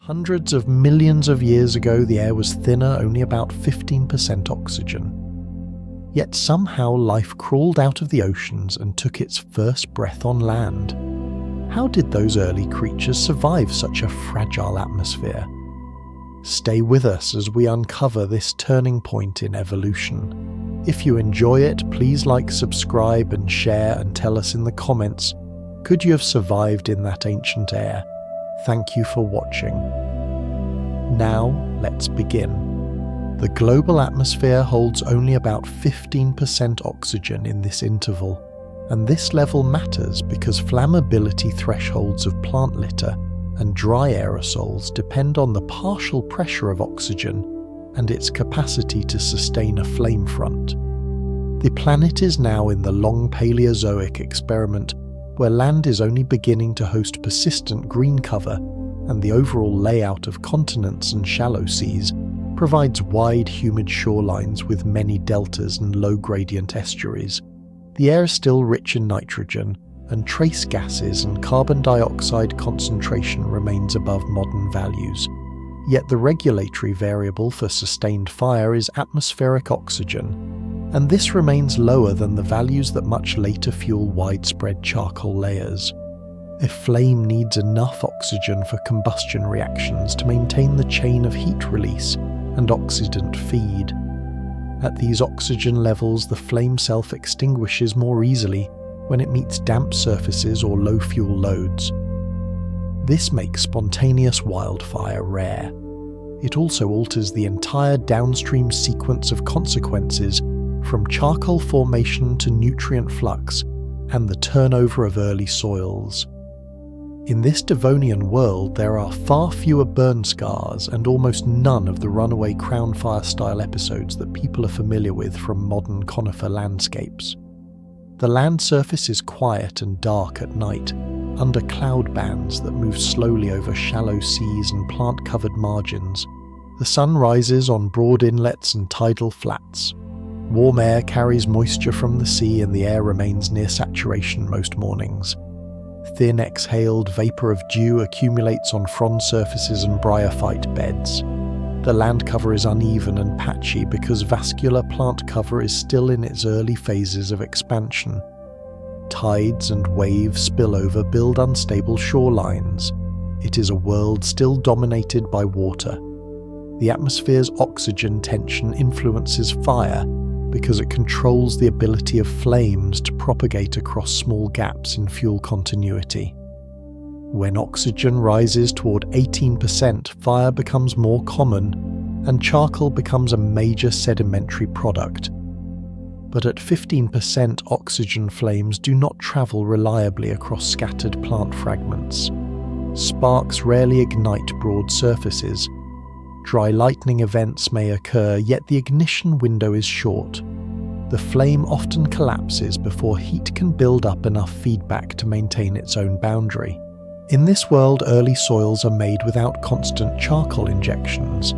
Hundreds of millions of years ago, the air was thinner, only about 15% oxygen. Yet somehow life crawled out of the oceans and took its first breath on land. How did those early creatures survive such a fragile atmosphere? Stay with us as we uncover this turning point in evolution. If you enjoy it, please like, subscribe and share, and tell us in the comments, could you have survived in that ancient air? Thank you for watching. Now, let's begin. The global atmosphere holds only about 15% oxygen in this interval, and this level matters because flammability thresholds of plant litter and dry aerosols depend on the partial pressure of oxygen and its capacity to sustain a flame front. The planet is now in the long Paleozoic experiment, where land is only beginning to host persistent green cover, and the overall layout of continents and shallow seas provides wide, humid shorelines with many deltas and low-gradient estuaries. The air is still rich in nitrogen, and trace gases and carbon dioxide concentration remains above modern values. Yet the regulatory variable for sustained fire is atmospheric oxygen, and this remains lower than the values that much later fuel widespread charcoal layers. A flame needs enough oxygen for combustion reactions to maintain the chain of heat release and oxidant feed. At these oxygen levels, the flame self-extinguishes more easily when it meets damp surfaces or low fuel loads. This makes spontaneous wildfire rare. It also alters the entire downstream sequence of consequences, from charcoal formation to nutrient flux and the turnover of early soils. In this Devonian world, there are far fewer burn scars and almost none of the runaway crown fire style episodes that people are familiar with from modern conifer landscapes. The land surface is quiet and dark at night, under cloud bands that move slowly over shallow seas and plant-covered margins. The sun rises on broad inlets and tidal flats. Warm air carries moisture from the sea and the air remains near saturation most mornings. Thin exhaled vapor of dew accumulates on frond surfaces and bryophyte beds. The land cover is uneven and patchy because vascular plant cover is still in its early phases of expansion. Tides and wave spillover build unstable shorelines. It is a world still dominated by water. The atmosphere's oxygen tension influences fire because it controls the ability of flames to propagate across small gaps in fuel continuity. When oxygen rises toward 18%, fire becomes more common, and charcoal becomes a major sedimentary product. But at 15%, oxygen flames do not travel reliably across scattered plant fragments. Sparks rarely ignite broad surfaces. Dry lightning events may occur, yet the ignition window is short. The flame often collapses before heat can build up enough feedback to maintain its own boundary. In this world, early soils are made without constant charcoal injections.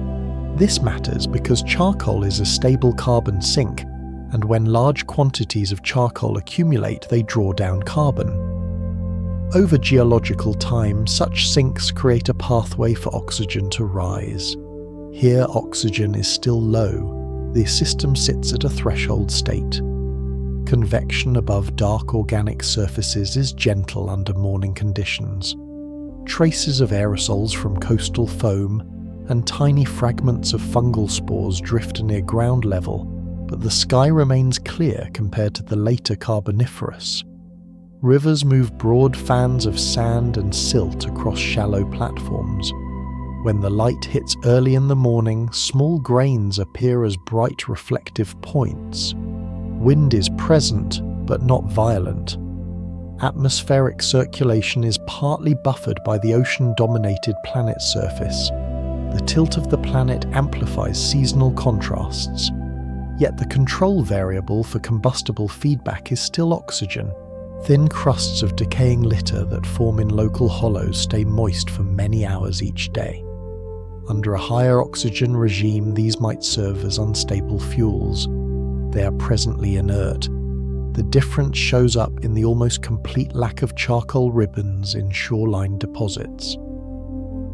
This matters because charcoal is a stable carbon sink, and when large quantities of charcoal accumulate, they draw down carbon. Over geological time, such sinks create a pathway for oxygen to rise. Here, oxygen is still low. The system sits at a threshold state. Convection above dark organic surfaces is gentle under morning conditions. Traces of aerosols from coastal foam and tiny fragments of fungal spores drift near ground level, but the sky remains clear compared to the later Carboniferous. Rivers move broad fans of sand and silt across shallow platforms. When the light hits early in the morning, small grains appear as bright reflective points. Wind is present, but not violent. Atmospheric circulation is partly buffered by the ocean-dominated planet's surface. The tilt of the planet amplifies seasonal contrasts. Yet the control variable for combustible feedback is still oxygen. Thin crusts of decaying litter that form in local hollows stay moist for many hours each day. Under a higher oxygen regime, these might serve as unstable fuels. They are presently inert. The difference shows up in the almost complete lack of charcoal ribbons in shoreline deposits.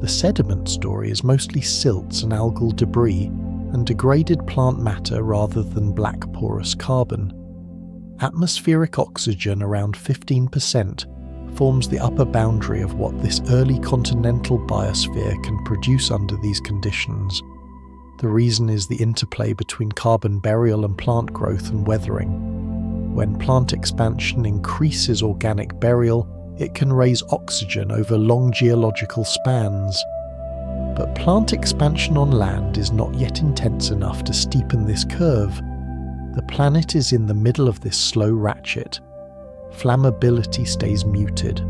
The sediment story is mostly silts and algal debris and degraded plant matter rather than black porous carbon. Atmospheric oxygen, around 15%, forms the upper boundary of what this early continental biosphere can produce under these conditions. The reason is the interplay between carbon burial and plant growth and weathering. When plant expansion increases organic burial, it can raise oxygen over long geological spans. But plant expansion on land is not yet intense enough to steepen this curve. The planet is in the middle of this slow ratchet. Flammability stays muted.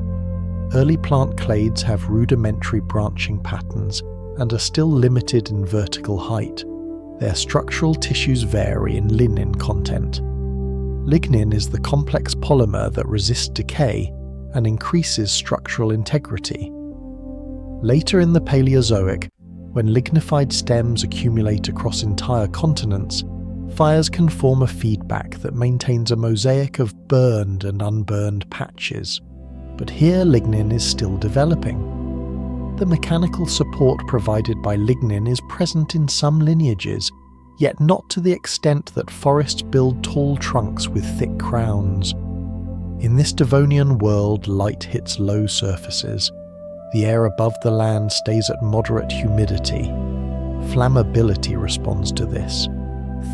Early plant clades have rudimentary branching patterns and are still limited in vertical height. Their structural tissues vary in lignin content. Lignin is the complex polymer that resists decay and increases structural integrity. Later in the Paleozoic, when lignified stems accumulate across entire continents, fires can form a feedback that maintains a mosaic of burned and unburned patches. But here lignin is still developing. The mechanical support provided by lignin is present in some lineages, yet not to the extent that forests build tall trunks with thick crowns. In this Devonian world, light hits low surfaces. The air above the land stays at moderate humidity. Flammability responds to this.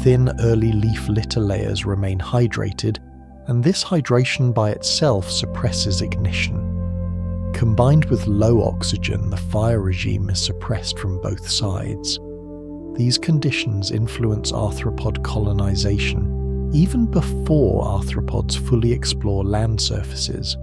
Thin early leaf litter layers remain hydrated, and this hydration by itself suppresses ignition. Combined with low oxygen, the fire regime is suppressed from both sides. These conditions influence arthropod colonization, even before arthropods fully explore land surfaces.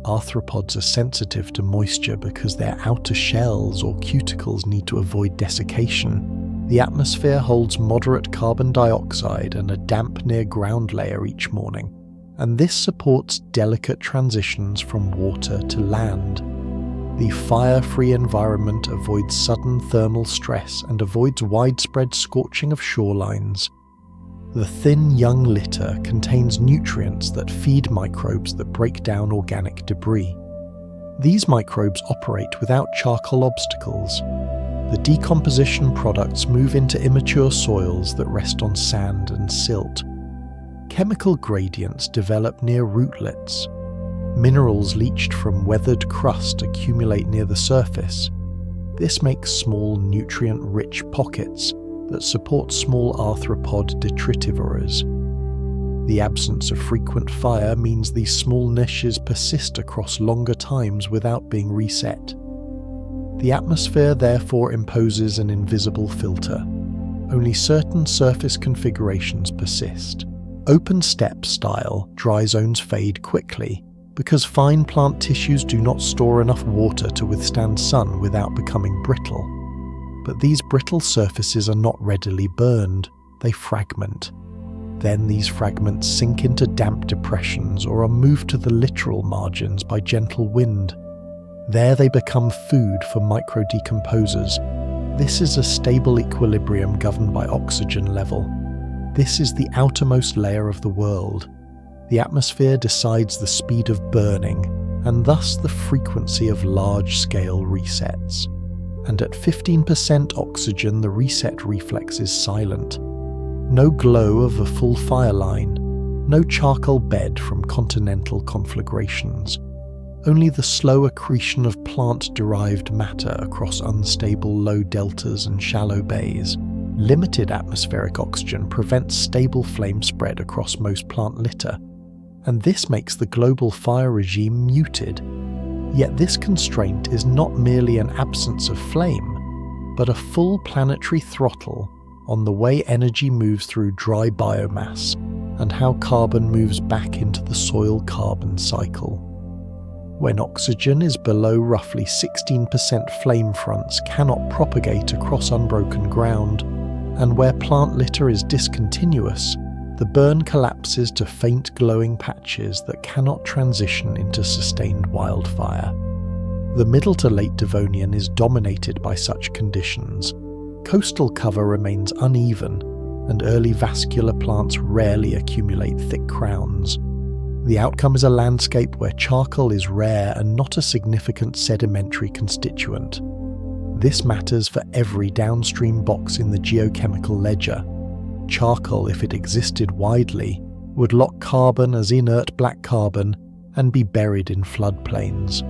Arthropods are sensitive to moisture because their outer shells or cuticles need to avoid desiccation. The atmosphere holds moderate carbon dioxide and a damp near-ground layer each morning, and this supports delicate transitions from water to land. The fire-free environment avoids sudden thermal stress and avoids widespread scorching of shorelines. The thin young litter contains nutrients that feed microbes that break down organic debris. These microbes operate without charcoal obstacles. The decomposition products move into immature soils that rest on sand and silt. Chemical gradients develop near rootlets. Minerals leached from weathered crust accumulate near the surface. This makes small nutrient-rich pockets that support small arthropod detritivorous. The absence of frequent fire means these small niches persist across longer times without being reset. The atmosphere therefore imposes an invisible filter. Only certain surface configurations persist. Open steppe style dry zones fade quickly because fine plant tissues do not store enough water to withstand sun without becoming brittle. But these brittle surfaces are not readily burned, they fragment. Then these fragments sink into damp depressions or are moved to the littoral margins by gentle wind. There they become food for microdecomposers. This is a stable equilibrium governed by oxygen level. This is the outermost layer of the world. The atmosphere decides the speed of burning, and thus the frequency of large-scale resets. And at 15% oxygen, the reset reflex is silent. No glow of a full fire line, no charcoal bed from continental conflagrations, only the slow accretion of plant-derived matter across unstable low deltas and shallow bays. Limited atmospheric oxygen prevents stable flame spread across most plant litter, and this makes the global fire regime muted. Yet this constraint is not merely an absence of flame, but a full planetary throttle on the way energy moves through dry biomass and how carbon moves back into the soil carbon cycle. When oxygen is below roughly 16%, flame fronts cannot propagate across unbroken ground, and where plant litter is discontinuous, the burn collapses to faint glowing patches that cannot transition into sustained wildfire. The middle to late Devonian is dominated by such conditions. Coastal cover remains uneven, and early vascular plants rarely accumulate thick crowns. The outcome is a landscape where charcoal is rare and not a significant sedimentary constituent. This matters for every downstream box in the geochemical ledger. Charcoal, if it existed widely, would lock carbon as inert black carbon and be buried in floodplains.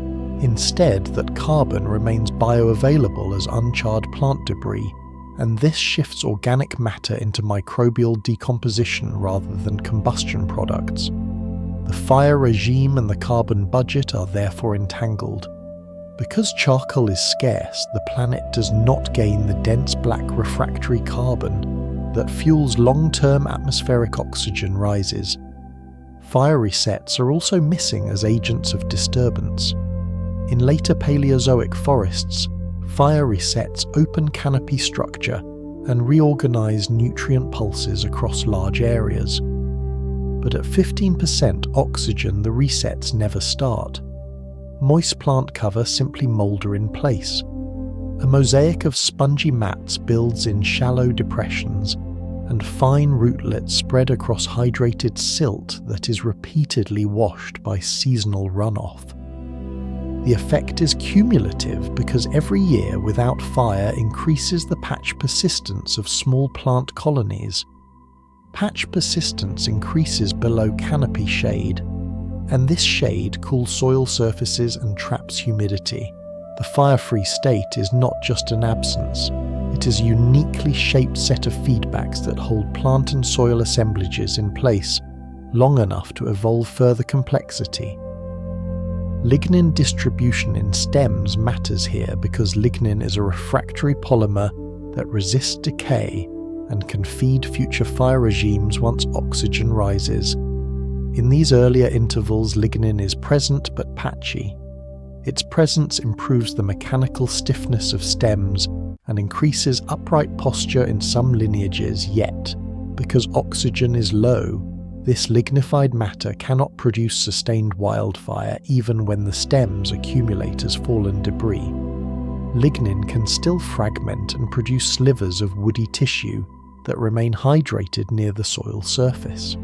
Instead, that carbon remains bioavailable as uncharred plant debris, and this shifts organic matter into microbial decomposition rather than combustion products. The fire regime and the carbon budget are therefore entangled. Because charcoal is scarce, the planet does not gain the dense black refractory carbon that fuels long-term atmospheric oxygen rises. Fire resets are also missing as agents of disturbance. In later Paleozoic forests, fire resets open canopy structure and reorganize nutrient pulses across large areas. But at 15% oxygen, the resets never start. Moist plant cover simply moulder in place. A mosaic of spongy mats builds in shallow depressions, and fine rootlets spread across hydrated silt that is repeatedly washed by seasonal runoff. The effect is cumulative because every year without fire increases the patch persistence of small plant colonies. Patch persistence increases below canopy shade, and this shade cools soil surfaces and traps humidity. The fire-free state is not just an absence, it is a uniquely shaped set of feedbacks that hold plant and soil assemblages in place long enough to evolve further complexity. Lignin distribution in stems matters here because lignin is a refractory polymer that resists decay and can feed future fire regimes once oxygen rises. In these earlier intervals, lignin is present but patchy. Its presence improves the mechanical stiffness of stems and increases upright posture in some lineages, yet, because oxygen is low, this lignified matter cannot produce sustained wildfire even when the stems accumulate as fallen debris. Lignin can still fragment and produce slivers of woody tissue that remain hydrated near the soil surface.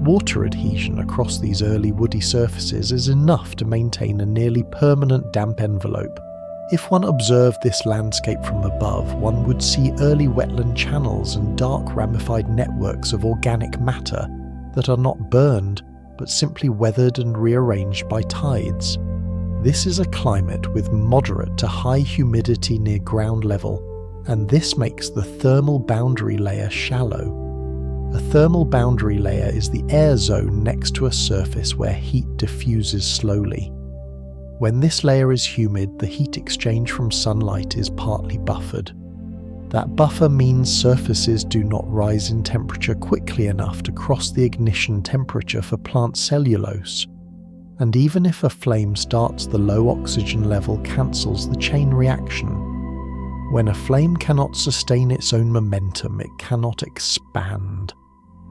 Water adhesion across these early woody surfaces is enough to maintain a nearly permanent damp envelope. If one observed this landscape from above, one would see early wetland channels and dark ramified networks of organic matter that are not burned, but simply weathered and rearranged by tides. This is a climate with moderate to high humidity near ground level, and this makes the thermal boundary layer shallow. A thermal boundary layer is the air zone next to a surface where heat diffuses slowly. When this layer is humid, the heat exchange from sunlight is partly buffered. That buffer means surfaces do not rise in temperature quickly enough to cross the ignition temperature for plant cellulose. And even if a flame starts, the low oxygen level cancels the chain reaction. When a flame cannot sustain its own momentum, it cannot expand.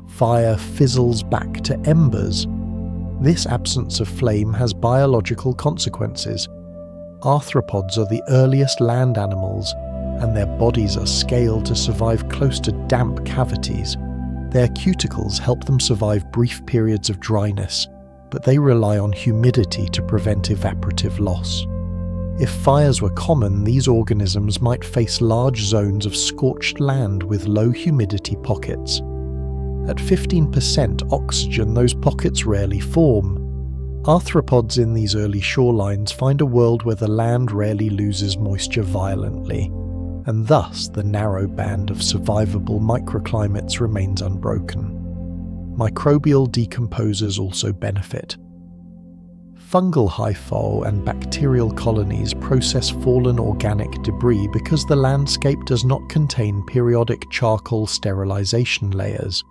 Fire fizzles back to embers. This absence of flame has biological consequences. Arthropods are the earliest land animals, and their bodies are scaled to survive close to damp cavities. Their cuticles help them survive brief periods of dryness, but they rely on humidity to prevent evaporative loss. If fires were common, these organisms might face large zones of scorched land with low humidity pockets. At 15% oxygen, those pockets rarely form. Arthropods in these early shorelines find a world where the land rarely loses moisture violently, and thus the narrow band of survivable microclimates remains unbroken. Microbial decomposers also benefit. Fungal hyphae and bacterial colonies process fallen organic debris because the landscape does not contain periodic charcoal sterilization layers.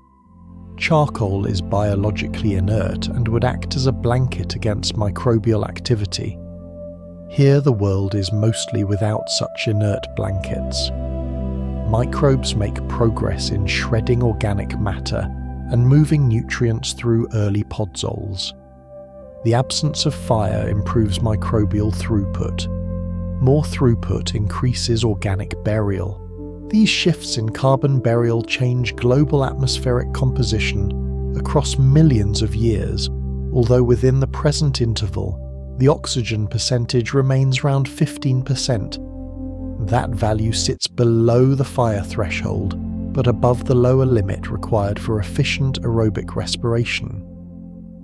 Charcoal is biologically inert and would act as a blanket against microbial activity. Here the world is mostly without such inert blankets. Microbes make progress in shredding organic matter and moving nutrients through early podzoles. The absence of fire improves microbial throughput. More throughput increases organic burial. These shifts in carbon burial change global atmospheric composition across millions of years, although within the present interval, the oxygen percentage remains around 15%. That value sits below the fire threshold, but above the lower limit required for efficient aerobic respiration.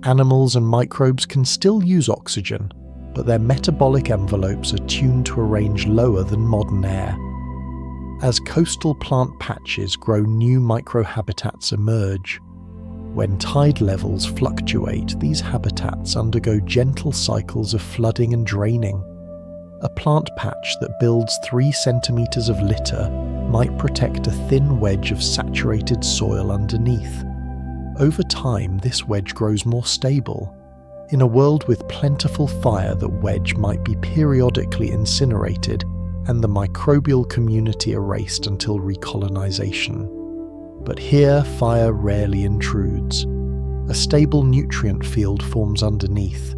Animals and microbes can still use oxygen, but their metabolic envelopes are tuned to a range lower than modern air. As coastal plant patches grow, new microhabitats emerge. When tide levels fluctuate, these habitats undergo gentle cycles of flooding and draining. A plant patch that builds 3 centimeters of litter might protect a thin wedge of saturated soil underneath. Over time, this wedge grows more stable. In a world with plentiful fire, that wedge might be periodically incinerated and the microbial community erased until recolonization. But here, fire rarely intrudes. A stable nutrient field forms underneath.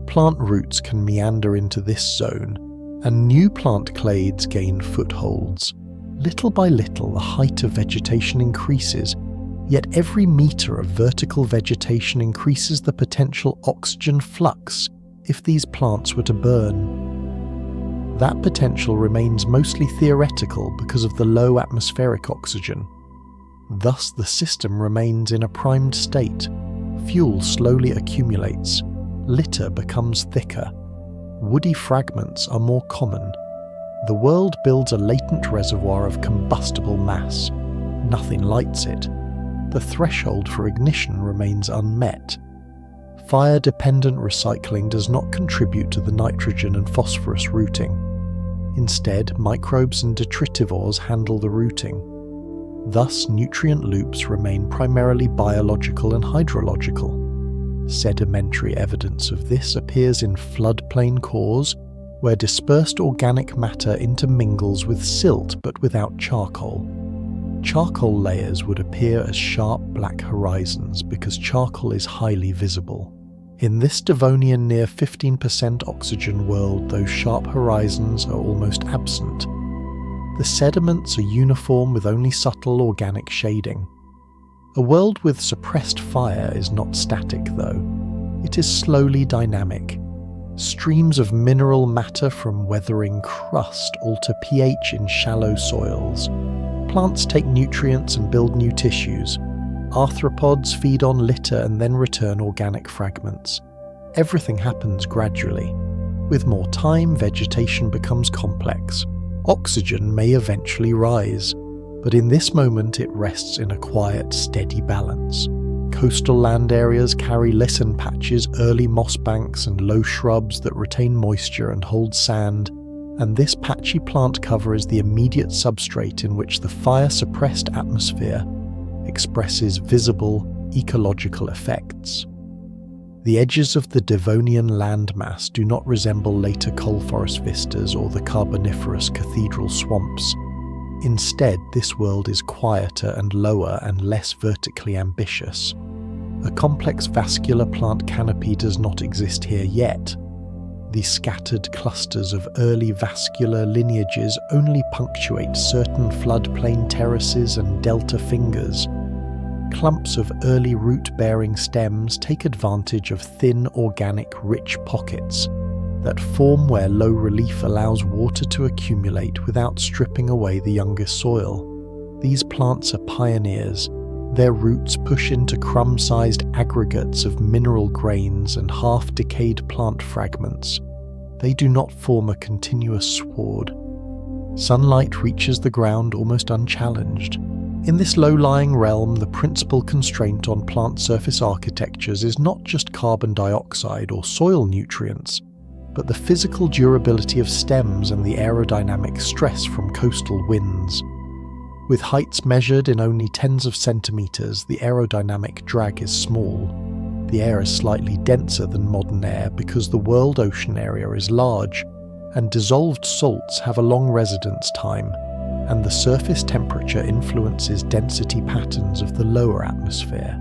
Plant roots can meander into this zone, and new plant clades gain footholds. Little by little, the height of vegetation increases, yet every meter of vertical vegetation increases the potential oxygen flux if these plants were to burn. That potential remains mostly theoretical because of the low atmospheric oxygen. Thus, the system remains in a primed state. Fuel slowly accumulates. Litter becomes thicker. Woody fragments are more common. The world builds a latent reservoir of combustible mass. Nothing lights it. The threshold for ignition remains unmet. Fire-dependent recycling does not contribute to the nitrogen and phosphorus routing. Instead, microbes and detritivores handle the routing. Thus, nutrient loops remain primarily biological and hydrological. Sedimentary evidence of this appears in floodplain cores, where dispersed organic matter intermingles with silt but without charcoal. Charcoal layers would appear as sharp black horizons because charcoal is highly visible. In this Devonian near 15% oxygen world, those sharp horizons are almost absent. The sediments are uniform with only subtle organic shading. A world with suppressed fire is not static, though. It is slowly dynamic. Streams of mineral matter from weathering crust alter pH in shallow soils. Plants take nutrients and build new tissues. Arthropods feed on litter and then return organic fragments. Everything happens gradually. With more time, vegetation becomes complex. Oxygen may eventually rise, but in this moment it rests in a quiet, steady balance. Coastal land areas carry listen patches, early moss banks and low shrubs that retain moisture and hold sand, and this patchy plant cover is the immediate substrate in which the fire-suppressed atmosphere expresses visible ecological effects. The edges of the Devonian landmass do not resemble later coal forest vistas or the Carboniferous cathedral swamps. Instead, this world is quieter and lower and less vertically ambitious. A complex vascular plant canopy does not exist here yet. The scattered clusters of early vascular lineages only punctuate certain floodplain terraces and delta fingers. Clumps of early root-bearing stems take advantage of thin, organic, rich pockets that form where low relief allows water to accumulate without stripping away the youngest soil. These plants are pioneers. Their roots push into crumb-sized aggregates of mineral grains and half-decayed plant fragments. They do not form a continuous sward. Sunlight reaches the ground almost unchallenged. In this low-lying realm, the principal constraint on plant surface architectures is not just carbon dioxide or soil nutrients, but the physical durability of stems and the aerodynamic stress from coastal winds. With heights measured in only tens of centimeters, the aerodynamic drag is small. The air is slightly denser than modern air because the world ocean area is large, and dissolved salts have a long residence time, and the surface temperature influences density patterns of the lower atmosphere.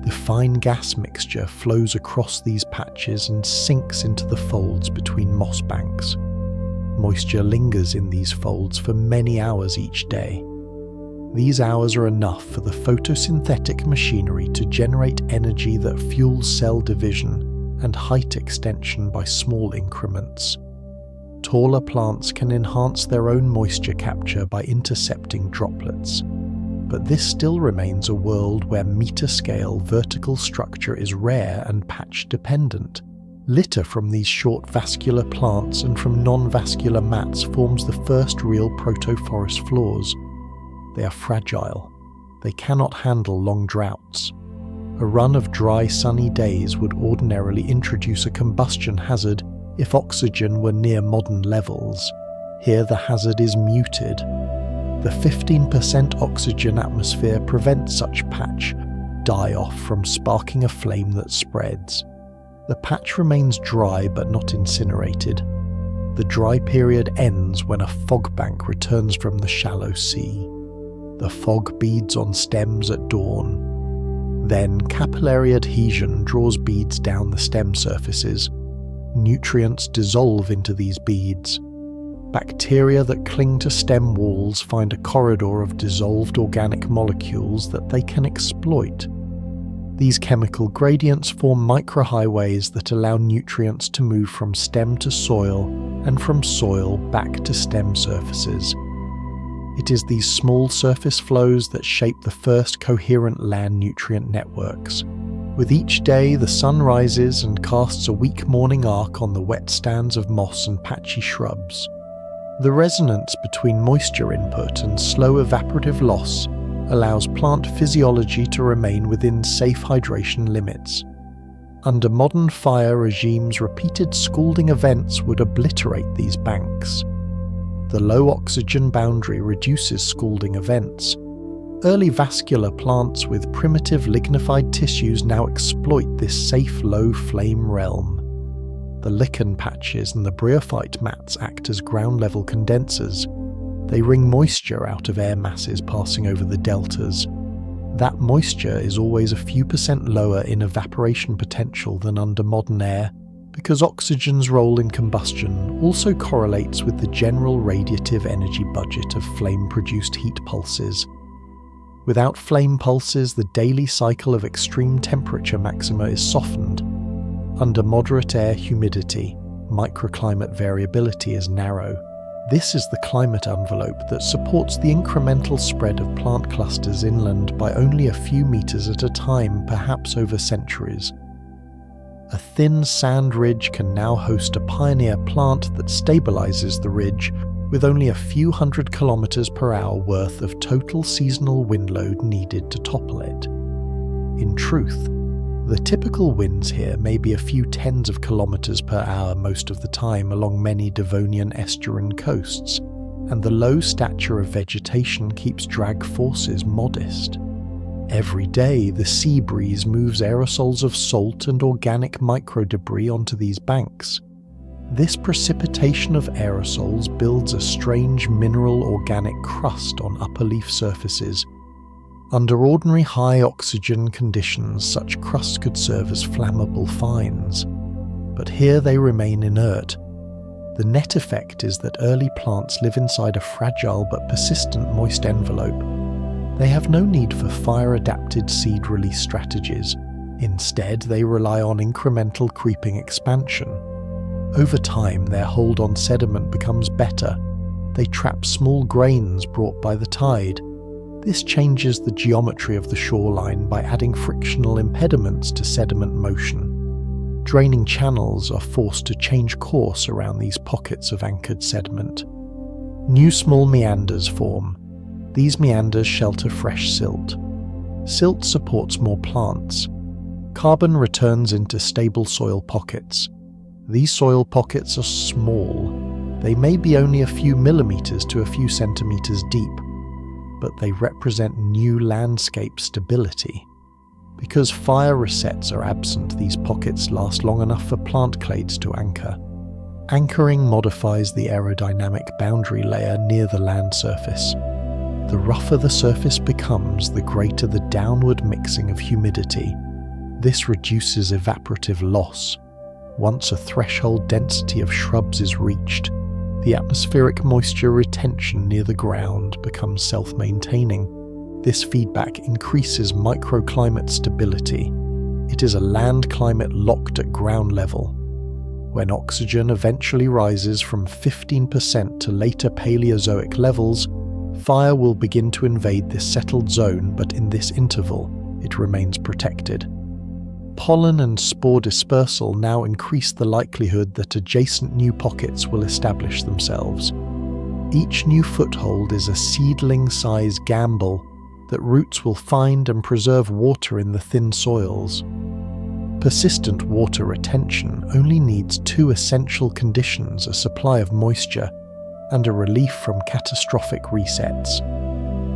The fine gas mixture flows across these patches and sinks into the folds between moss banks. Moisture lingers in these folds for many hours each day. These hours are enough for the photosynthetic machinery to generate energy that fuels cell division and height extension by small increments. taller plants can enhance their own moisture capture by intercepting droplets. But this still remains a world where meter-scale vertical structure is rare and patch-dependent. Litter from these short vascular plants and from non-vascular mats forms the first real protoforest floors. They are fragile. They cannot handle long droughts. A run of dry, sunny days would ordinarily introduce a combustion hazard if oxygen were near modern levels. Here the hazard is muted. The 15% oxygen atmosphere prevents such patch die-off from sparking a flame that spreads. The patch remains dry but not incinerated. The dry period ends when a fog bank returns from the shallow sea. The fog beads on stems at dawn. Then capillary adhesion draws beads down the stem surfaces. Nutrients dissolve into these beads. Bacteria that cling to stem walls find a corridor of dissolved organic molecules that they can exploit. These chemical gradients form microhighways that allow nutrients to move from stem to soil and from soil back to stem surfaces. It is these small surface flows that shape the first coherent land nutrient networks. With each day, the sun rises and casts a weak morning arc on the wet stands of moss and patchy shrubs. The resonance between moisture input and slow evaporative loss allows plant physiology to remain within safe hydration limits. Under modern fire regimes, repeated scalding events would obliterate these banks. The low oxygen boundary reduces scalding events. Early vascular plants with primitive lignified tissues now exploit this safe low flame realm. The lichen patches and the bryophyte mats act as ground-level condensers. They wring moisture out of air masses passing over the deltas. That moisture is always a few % lower in evaporation potential than under modern air, because oxygen's role in combustion also correlates with the general radiative energy budget of flame-produced heat pulses. Without flame pulses, the daily cycle of extreme temperature maxima is softened. Under moderate air humidity, microclimate variability is narrow. This is the climate envelope that supports the incremental spread of plant clusters inland by only a few meters at a time, perhaps over centuries. A thin sand ridge can now host a pioneer plant that stabilizes the ridge with only a few 100 kilometers per hour worth of total seasonal wind load needed to topple it. In truth, the typical winds here may be a few tens of kilometers per hour most of the time along many Devonian estuarine coasts, and the low stature of vegetation keeps drag forces modest. Every day, the sea breeze moves aerosols of salt and organic microdebris onto these banks. This precipitation of aerosols builds a strange mineral organic crust on upper leaf surfaces. Under ordinary high oxygen conditions, such crust could serve as flammable fines. But here they remain inert. The net effect is that early plants live inside a fragile but persistent moist envelope. They have no need for fire-adapted seed release strategies. Instead, they rely on incremental creeping expansion. Over time, their hold on sediment becomes better. They trap small grains brought by the tide. This changes the geometry of the shoreline by adding frictional impediments to sediment motion. Draining channels are forced to change course around these pockets of anchored sediment. New small meanders form. These meanders shelter fresh silt. Silt supports more plants. Carbon returns into stable soil pockets. These soil pockets are small. They may be only a few millimeters to a few centimeters deep, but they represent new landscape stability. Because fire resets are absent, these pockets last long enough for plant clades to anchor. Anchoring modifies the aerodynamic boundary layer near the land surface. The rougher the surface becomes, the greater the downward mixing of humidity. This reduces evaporative loss. Once a threshold density of shrubs is reached, the atmospheric moisture retention near the ground becomes self-maintaining. This feedback increases microclimate stability. It is a land climate locked at ground level. When oxygen eventually rises from 15% to later Paleozoic levels, fire will begin to invade this settled zone, but in this interval, it remains protected. Pollen and spore dispersal now increase the likelihood that adjacent new pockets will establish themselves. Each new foothold is a seedling-size gamble that roots will find and preserve water in the thin soils. Persistent water retention only needs two essential conditions: a supply of moisture and a relief from catastrophic resets.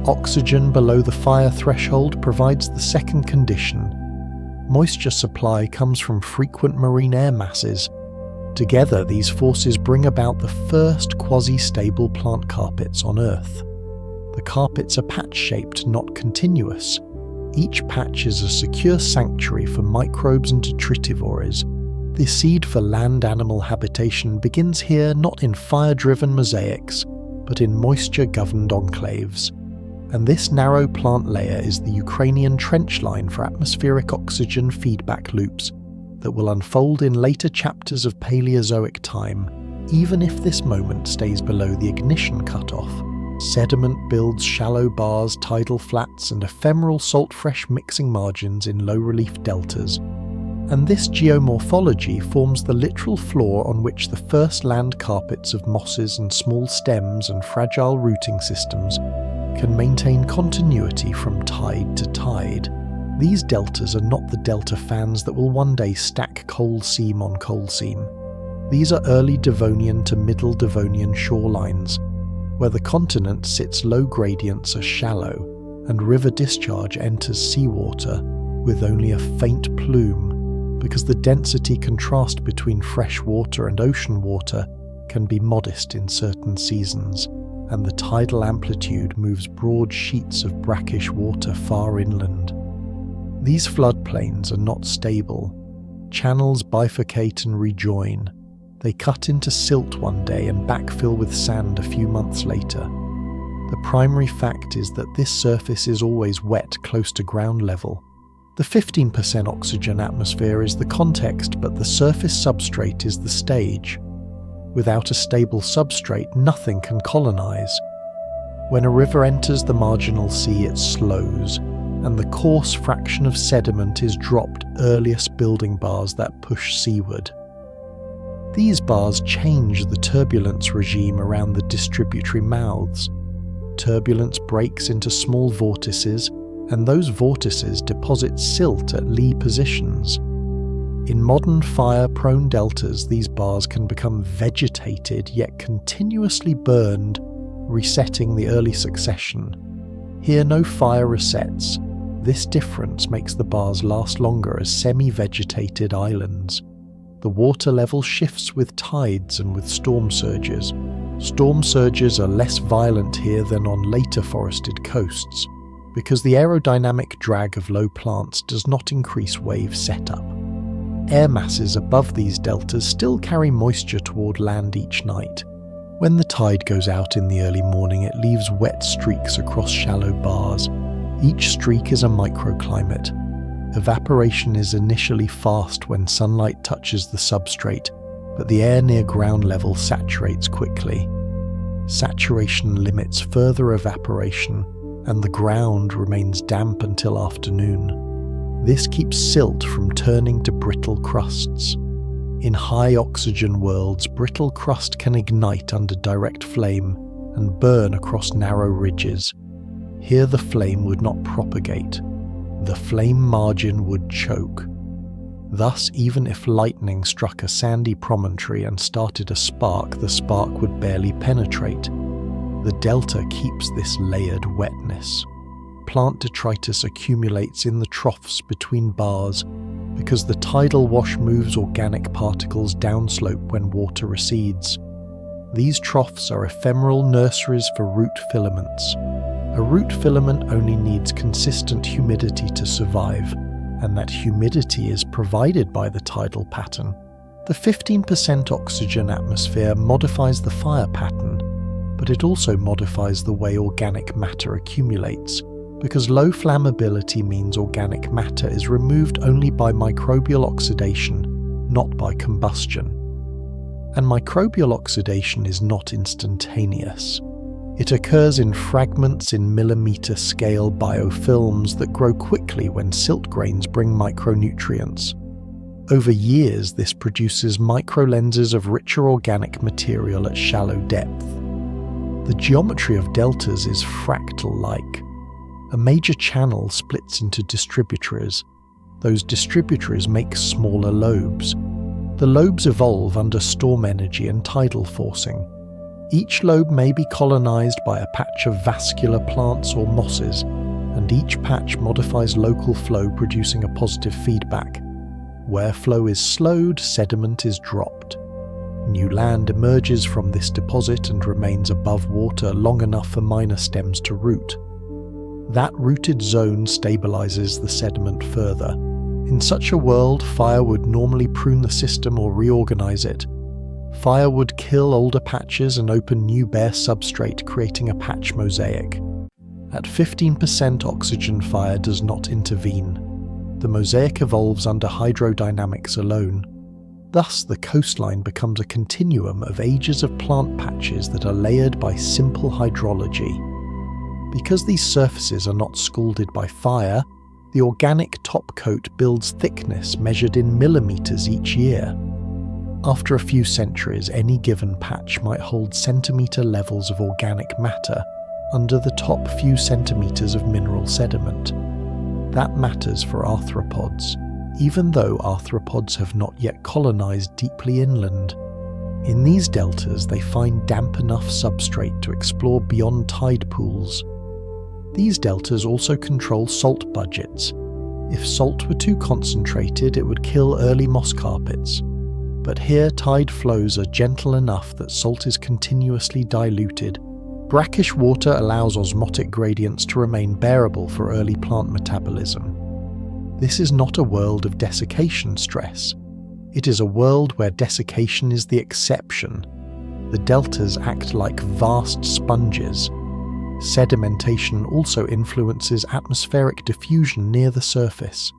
Oxygen below the fire threshold provides the second condition. Moisture supply comes from frequent marine air masses. Together, these forces bring about the first quasi-stable plant carpets on Earth. The carpets are patch-shaped, not continuous. Each patch is a secure sanctuary for microbes and detritivores. The seed for land animal habitation begins here, not in fire-driven mosaics, but in moisture-governed enclaves. And this narrow plant layer is the Ukrainian trench line for atmospheric oxygen feedback loops that will unfold in later chapters of Paleozoic time, even if this moment stays below the ignition cutoff. Sediment builds shallow bars, tidal flats, and ephemeral salt-fresh mixing margins in low-relief deltas. And this geomorphology forms the literal floor on which the first land carpets of mosses and small stems and fragile rooting systems can maintain continuity from tide to tide. These deltas are not the delta fans that will one day stack coal seam on coal seam. These are early Devonian to middle Devonian shorelines, where the continent sits low gradients are shallow, and river discharge enters seawater with only a faint plume, because the density contrast between fresh water and ocean water can be modest in certain seasons, and the tidal amplitude moves broad sheets of brackish water far inland. These floodplains are not stable. Channels bifurcate and rejoin. They cut into silt one day and backfill with sand a few months later. The primary fact is that this surface is always wet close to ground level. The 15% oxygen atmosphere is the context, but the surface substrate is the stage. Without a stable substrate, nothing can colonize. When a river enters the marginal sea, it slows, and the coarse fraction of sediment is dropped earliest building bars that push seaward. These bars change the turbulence regime around the distributary mouths. Turbulence breaks into small vortices, and those vortices deposit silt at lee positions. In modern fire-prone deltas, these bars can become vegetated yet continuously burned, resetting the early succession. Here no fire resets. This difference makes the bars last longer as semi-vegetated islands. The water level shifts with tides and with storm surges. Storm surges are less violent here than on later forested coasts, because the aerodynamic drag of low plants does not increase wave setup. Air masses above these deltas still carry moisture toward land each night. When the tide goes out in the early morning, it leaves wet streaks across shallow bars. Each streak is a microclimate. Evaporation is initially fast when sunlight touches the substrate, but the air near ground level saturates quickly. Saturation limits further evaporation, and the ground remains damp until afternoon. This keeps silt from turning to brittle crusts. In high oxygen worlds, brittle crust can ignite under direct flame and burn across narrow ridges. Here the flame would not propagate. The flame margin would choke. Thus, even if lightning struck a sandy promontory and started a spark, the spark would barely penetrate. The delta keeps this layered wetness. Plant detritus accumulates in the troughs between bars because the tidal wash moves organic particles downslope when water recedes. These troughs are ephemeral nurseries for root filaments. A root filament only needs consistent humidity to survive, and that humidity is provided by the tidal pattern. The 15% oxygen atmosphere modifies the fire pattern, but it also modifies the way organic matter accumulates, because low flammability means organic matter is removed only by microbial oxidation, not by combustion. And microbial oxidation is not instantaneous. It occurs in fragments in millimeter-scale biofilms that grow quickly when silt grains bring micronutrients. Over years, this produces microlenses of richer organic material at shallow depth. The geometry of deltas is fractal-like. A major channel splits into distributaries. Those distributaries make smaller lobes. The lobes evolve under storm energy and tidal forcing. Each lobe may be colonized by a patch of vascular plants or mosses, and each patch modifies local flow, producing a positive feedback. Where flow is slowed, sediment is dropped. New land emerges from this deposit and remains above water long enough for minor stems to root. That rooted zone stabilizes the sediment further. In such a world, fire would normally prune the system or reorganize it. Fire would kill older patches and open new bare substrate, creating a patch mosaic. At 15%, oxygen fire does not intervene. The mosaic evolves under hydrodynamics alone. Thus, the coastline becomes a continuum of ages of plant patches that are layered by simple hydrology. Because these surfaces are not scalded by fire, the organic top coat builds thickness measured in millimeters each year. After a few centuries, any given patch might hold centimeter levels of organic matter under the top few centimeters of mineral sediment. That matters for arthropods, even though arthropods have not yet colonized deeply inland. In these deltas, they find damp enough substrate to explore beyond tide pools. These deltas also control salt budgets. If salt were too concentrated, it would kill early moss carpets. But here, tide flows are gentle enough that salt is continuously diluted. Brackish water allows osmotic gradients to remain bearable for early plant metabolism. This is not a world of desiccation stress. It is a world where desiccation is the exception. The deltas act like vast sponges. Sedimentation also influences atmospheric diffusion near the surface.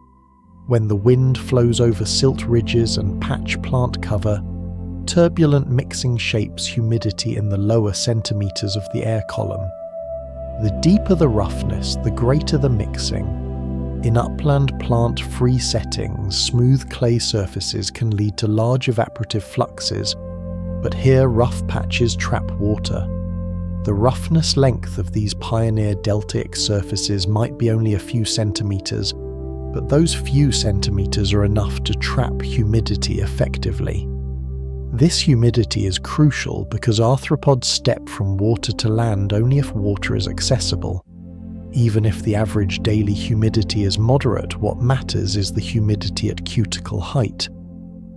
When the wind flows over silt ridges and patch plant cover, turbulent mixing shapes humidity in the lower centimeters of the air column. The deeper the roughness, the greater the mixing. In upland plant-free settings, smooth clay surfaces can lead to large evaporative fluxes, but here rough patches trap water. The roughness length of these pioneer deltaic surfaces might be only a few centimeters, but those few centimeters are enough to trap humidity effectively. This humidity is crucial because arthropods step from water to land only if water is accessible. Even if the average daily humidity is moderate, what matters is the humidity at cuticle height.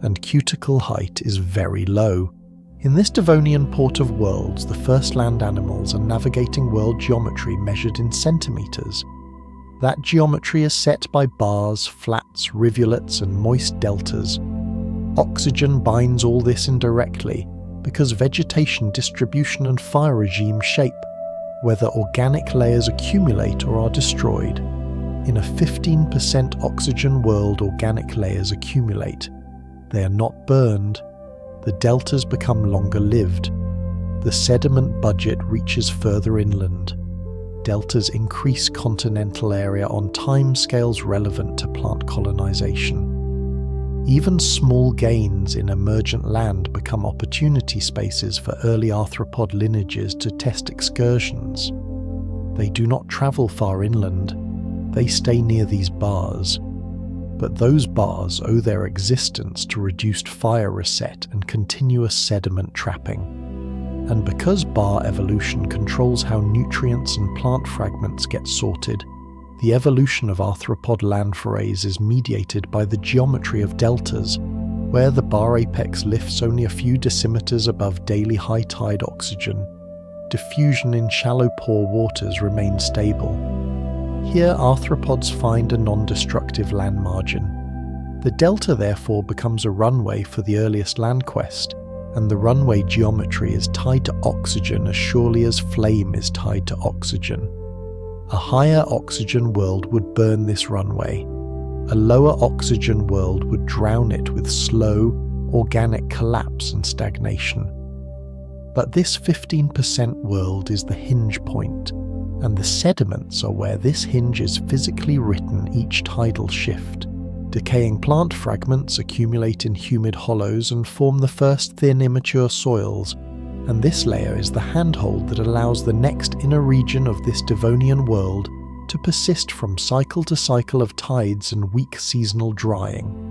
And cuticle height is very low. In this Devonian port of worlds, the first land animals are navigating world geometry measured in centimeters. That geometry is set by bars, flats, rivulets, and moist deltas. Oxygen binds all this indirectly because vegetation distribution and fire regime shape whether organic layers accumulate or are destroyed. In a 15% oxygen world, organic layers accumulate. They are not burned. The deltas become longer lived. The sediment budget reaches further inland. Deltas increase continental area on timescales relevant to plant colonization. Even small gains in emergent land become opportunity spaces for early arthropod lineages to test excursions. They do not travel far inland. They stay near these bars. But those bars owe their existence to reduced fire reset and continuous sediment trapping. And because bar evolution controls how nutrients and plant fragments get sorted, the evolution of arthropod land forays is mediated by the geometry of deltas, where the bar apex lifts only a few decimeters above daily high tide oxygen. Diffusion in shallow pore waters remains stable. Here arthropods find a non-destructive land margin. The delta therefore becomes a runway for the earliest land quest, and the runway geometry is tied to oxygen as surely as flame is tied to oxygen. A higher oxygen world would burn this runway. A lower oxygen world would drown it with slow, organic collapse and stagnation. But this 15% world is the hinge point, and the sediments are where this hinge is physically written each tidal shift. Decaying plant fragments accumulate in humid hollows and form the first thin immature soils, and this layer is the handhold that allows the next inner region of this Devonian world to persist from cycle to cycle of tides and weak seasonal drying.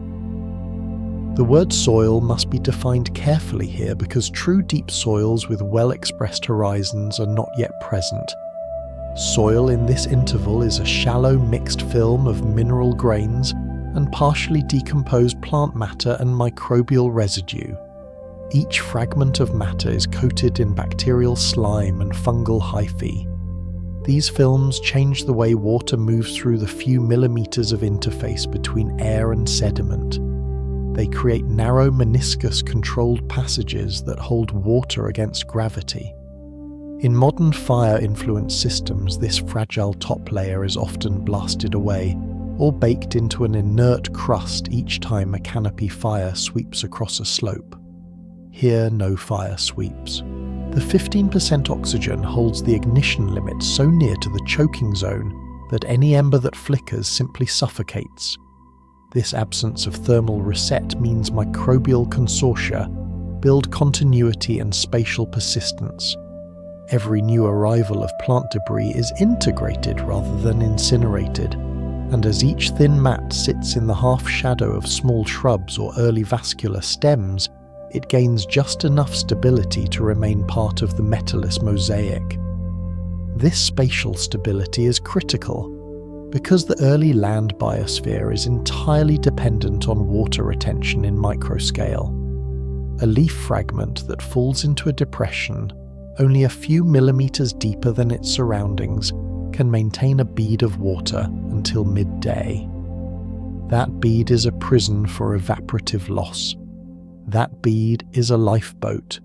The word soil must be defined carefully here because true deep soils with well-expressed horizons are not yet present. Soil in this interval is a shallow mixed film of mineral grains and partially decomposed plant matter and microbial residue. Each fragment of matter is coated in bacterial slime and fungal hyphae. These films change the way water moves through the few millimeters of interface between air and sediment. They create narrow meniscus-controlled passages that hold water against gravity. In modern fire-influenced systems, this fragile top layer is often blasted away, or baked into an inert crust each time a canopy fire sweeps across a slope. Here, no fire sweeps. The 15% oxygen holds the ignition limit so near to the choking zone that any ember that flickers simply suffocates. This absence of thermal reset means microbial consortia build continuity and spatial persistence. Every new arrival of plant debris is integrated rather than incinerated, and as each thin mat sits in the half-shadow of small shrubs or early vascular stems, it gains just enough stability to remain part of the metallous mosaic. This spatial stability is critical, because the early land biosphere is entirely dependent on water retention in microscale. A leaf fragment that falls into a depression, only a few millimeters deeper than its surroundings, can maintain a bead of water until midday. That bead is a prison for evaporative loss. That bead is a lifeboat.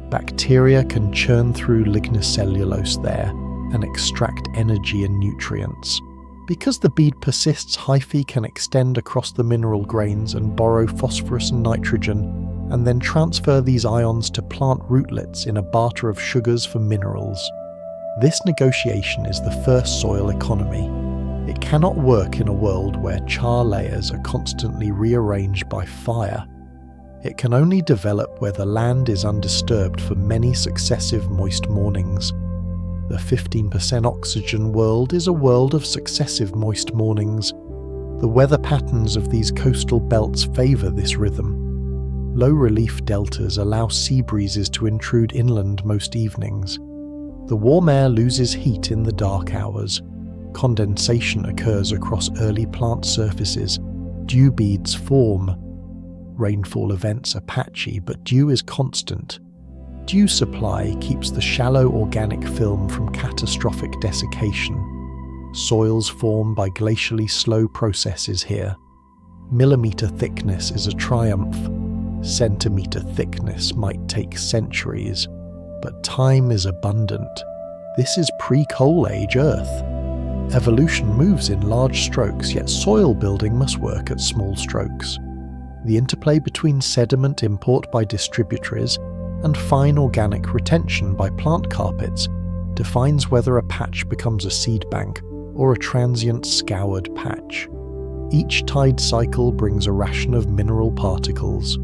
Bacteria can churn through lignocellulose there and extract energy and nutrients. Because the bead persists, hyphae can extend across the mineral grains and borrow phosphorus and nitrogen, and then transfer these ions to plant rootlets in a barter of sugars for minerals. This negotiation is the first soil economy. It cannot work in a world where char layers are constantly rearranged by fire. It can only develop where the land is undisturbed for many successive moist mornings. The 15% oxygen world is a world of successive moist mornings. The weather patterns of these coastal belts favour this rhythm. Low relief deltas allow sea breezes to intrude inland most evenings. The warm air loses heat in the dark hours. Condensation occurs across early plant surfaces. Dew beads form. Rainfall events are patchy, but dew is constant. Dew supply keeps the shallow organic film from catastrophic desiccation. Soils form by glacially slow processes here. Millimeter thickness is a triumph. Centimeter thickness might take centuries, but time is abundant. This is pre-coal age Earth. Evolution moves in large strokes, yet soil building must work at small strokes. The interplay between sediment import by distributaries and fine organic retention by plant carpets defines whether a patch becomes a seed bank or a transient scoured patch. Each tide cycle brings a ration of mineral particles.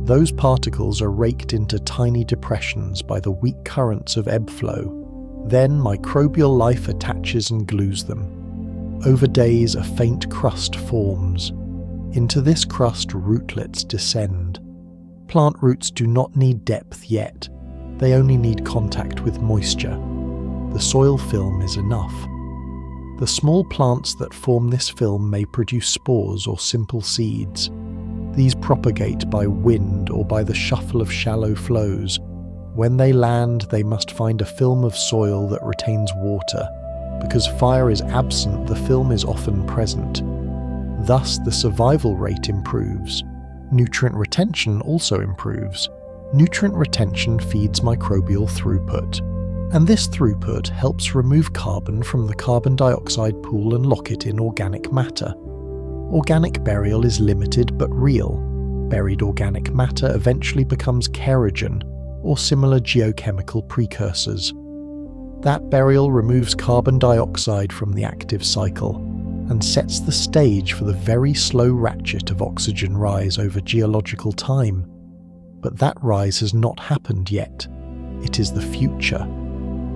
Those particles are raked into tiny depressions by the weak currents of ebb flow. Then microbial life attaches and glues them. Over days, a faint crust forms. Into this crust, rootlets descend. Plant roots do not need depth yet. They only need contact with moisture. The soil film is enough. The small plants that form this film may produce spores or simple seeds. These propagate by wind or by the shuffle of shallow flows. When they land, they must find a film of soil that retains water. Because fire is absent, the film is often present. Thus, the survival rate improves. Nutrient retention also improves. Nutrient retention feeds microbial throughput, and this throughput helps remove carbon from the carbon dioxide pool and lock it in organic matter. Organic burial is limited but real. buried organic matter eventually becomes kerogen, or similar geochemical precursors. That burial removes carbon dioxide from the active cycle and sets the stage for the very slow ratchet of oxygen rise over geological time. But that rise has not happened yet. It is the future.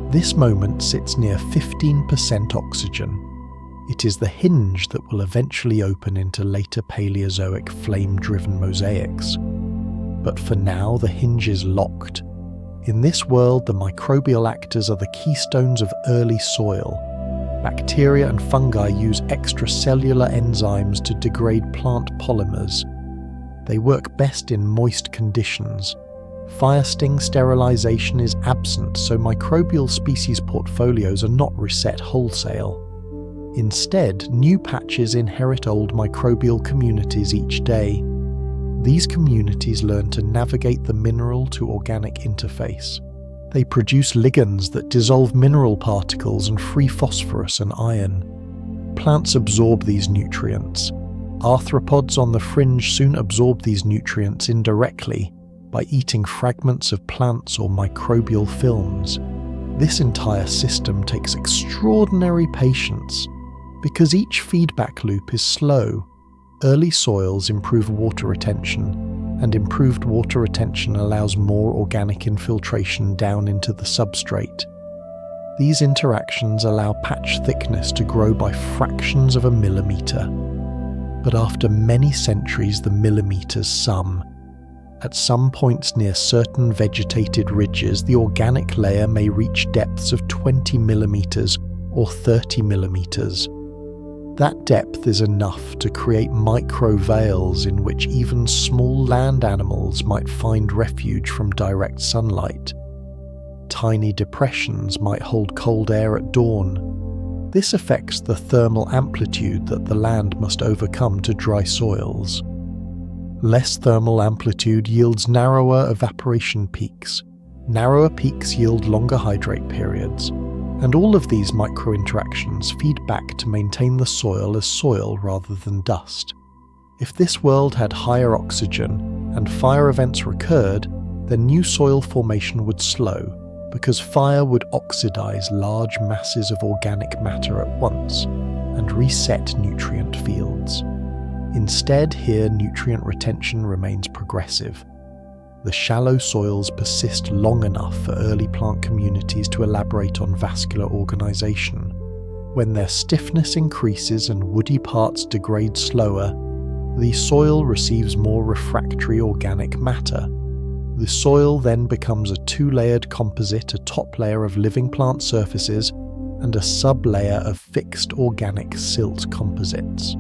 This moment sits near 15% oxygen. It is the hinge that will eventually open into later Paleozoic flame-driven mosaics. But for now, the hinge is locked. In this world, the microbial actors are the keystones of early soil. Bacteria and fungi use extracellular enzymes to degrade plant polymers. They work best in moist conditions. Fire sting sterilization is absent, so microbial species portfolios are not reset wholesale. Instead, new patches inherit old microbial communities each day. These communities learn to navigate the mineral to organic interface. They produce ligands that dissolve mineral particles and free phosphorus and iron. Plants absorb these nutrients. Arthropods on the fringe soon absorb these nutrients indirectly by eating fragments of plants or microbial films. This entire system takes extraordinary patience because each feedback loop is slow. Early soils improve water retention, and improved water retention allows more organic infiltration down into the substrate. These interactions allow patch thickness to grow by fractions of a millimeter. But after many centuries, the millimeters sum. At some points near certain vegetated ridges, the organic layer may reach depths of 20 millimeters or 30 millimeters. That depth is enough to create micro-veils in which even small land animals might find refuge from direct sunlight. Tiny depressions might hold cold air at dawn. This affects the thermal amplitude that the land must overcome to dry soils. Less thermal amplitude yields narrower evaporation peaks. Narrower peaks yield longer hydrate periods. And all of these micro-interactions feed back to maintain the soil as soil rather than dust. If this world had higher oxygen and fire events recurred, then new soil formation would slow because fire would oxidize large masses of organic matter at once and reset nutrient fields. Instead, here nutrient retention remains progressive. The shallow soils persist long enough for early plant communities to elaborate on vascular organization. When their stiffness increases and woody parts degrade slower, the soil receives more refractory organic matter. The soil then becomes a two-layered composite, a top layer of living plant surfaces and a sub-layer of fixed organic silt composites.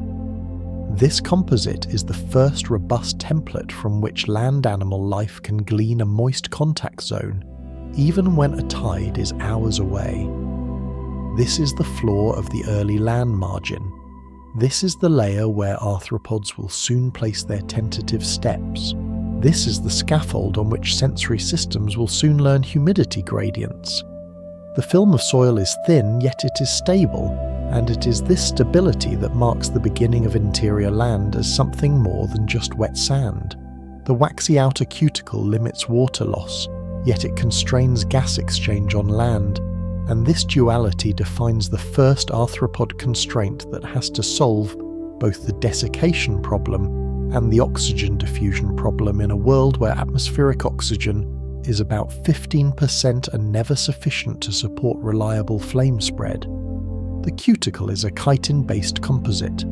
This composite is the first robust template from which land animal life can glean a moist contact zone, even when a tide is hours away. This is the floor of the early land margin. This is the layer where arthropods will soon place their tentative steps. This is the scaffold on which sensory systems will soon learn humidity gradients. The film of soil is thin, yet it is stable, and it is this stability that marks the beginning of interior land as something more than just wet sand. The waxy outer cuticle limits water loss, yet it constrains gas exchange on land, and this duality defines the first arthropod constraint that has to solve both the desiccation problem and the oxygen diffusion problem in a world where atmospheric oxygen is about 15% and never sufficient to support reliable flame spread. The cuticle is a chitin-based composite.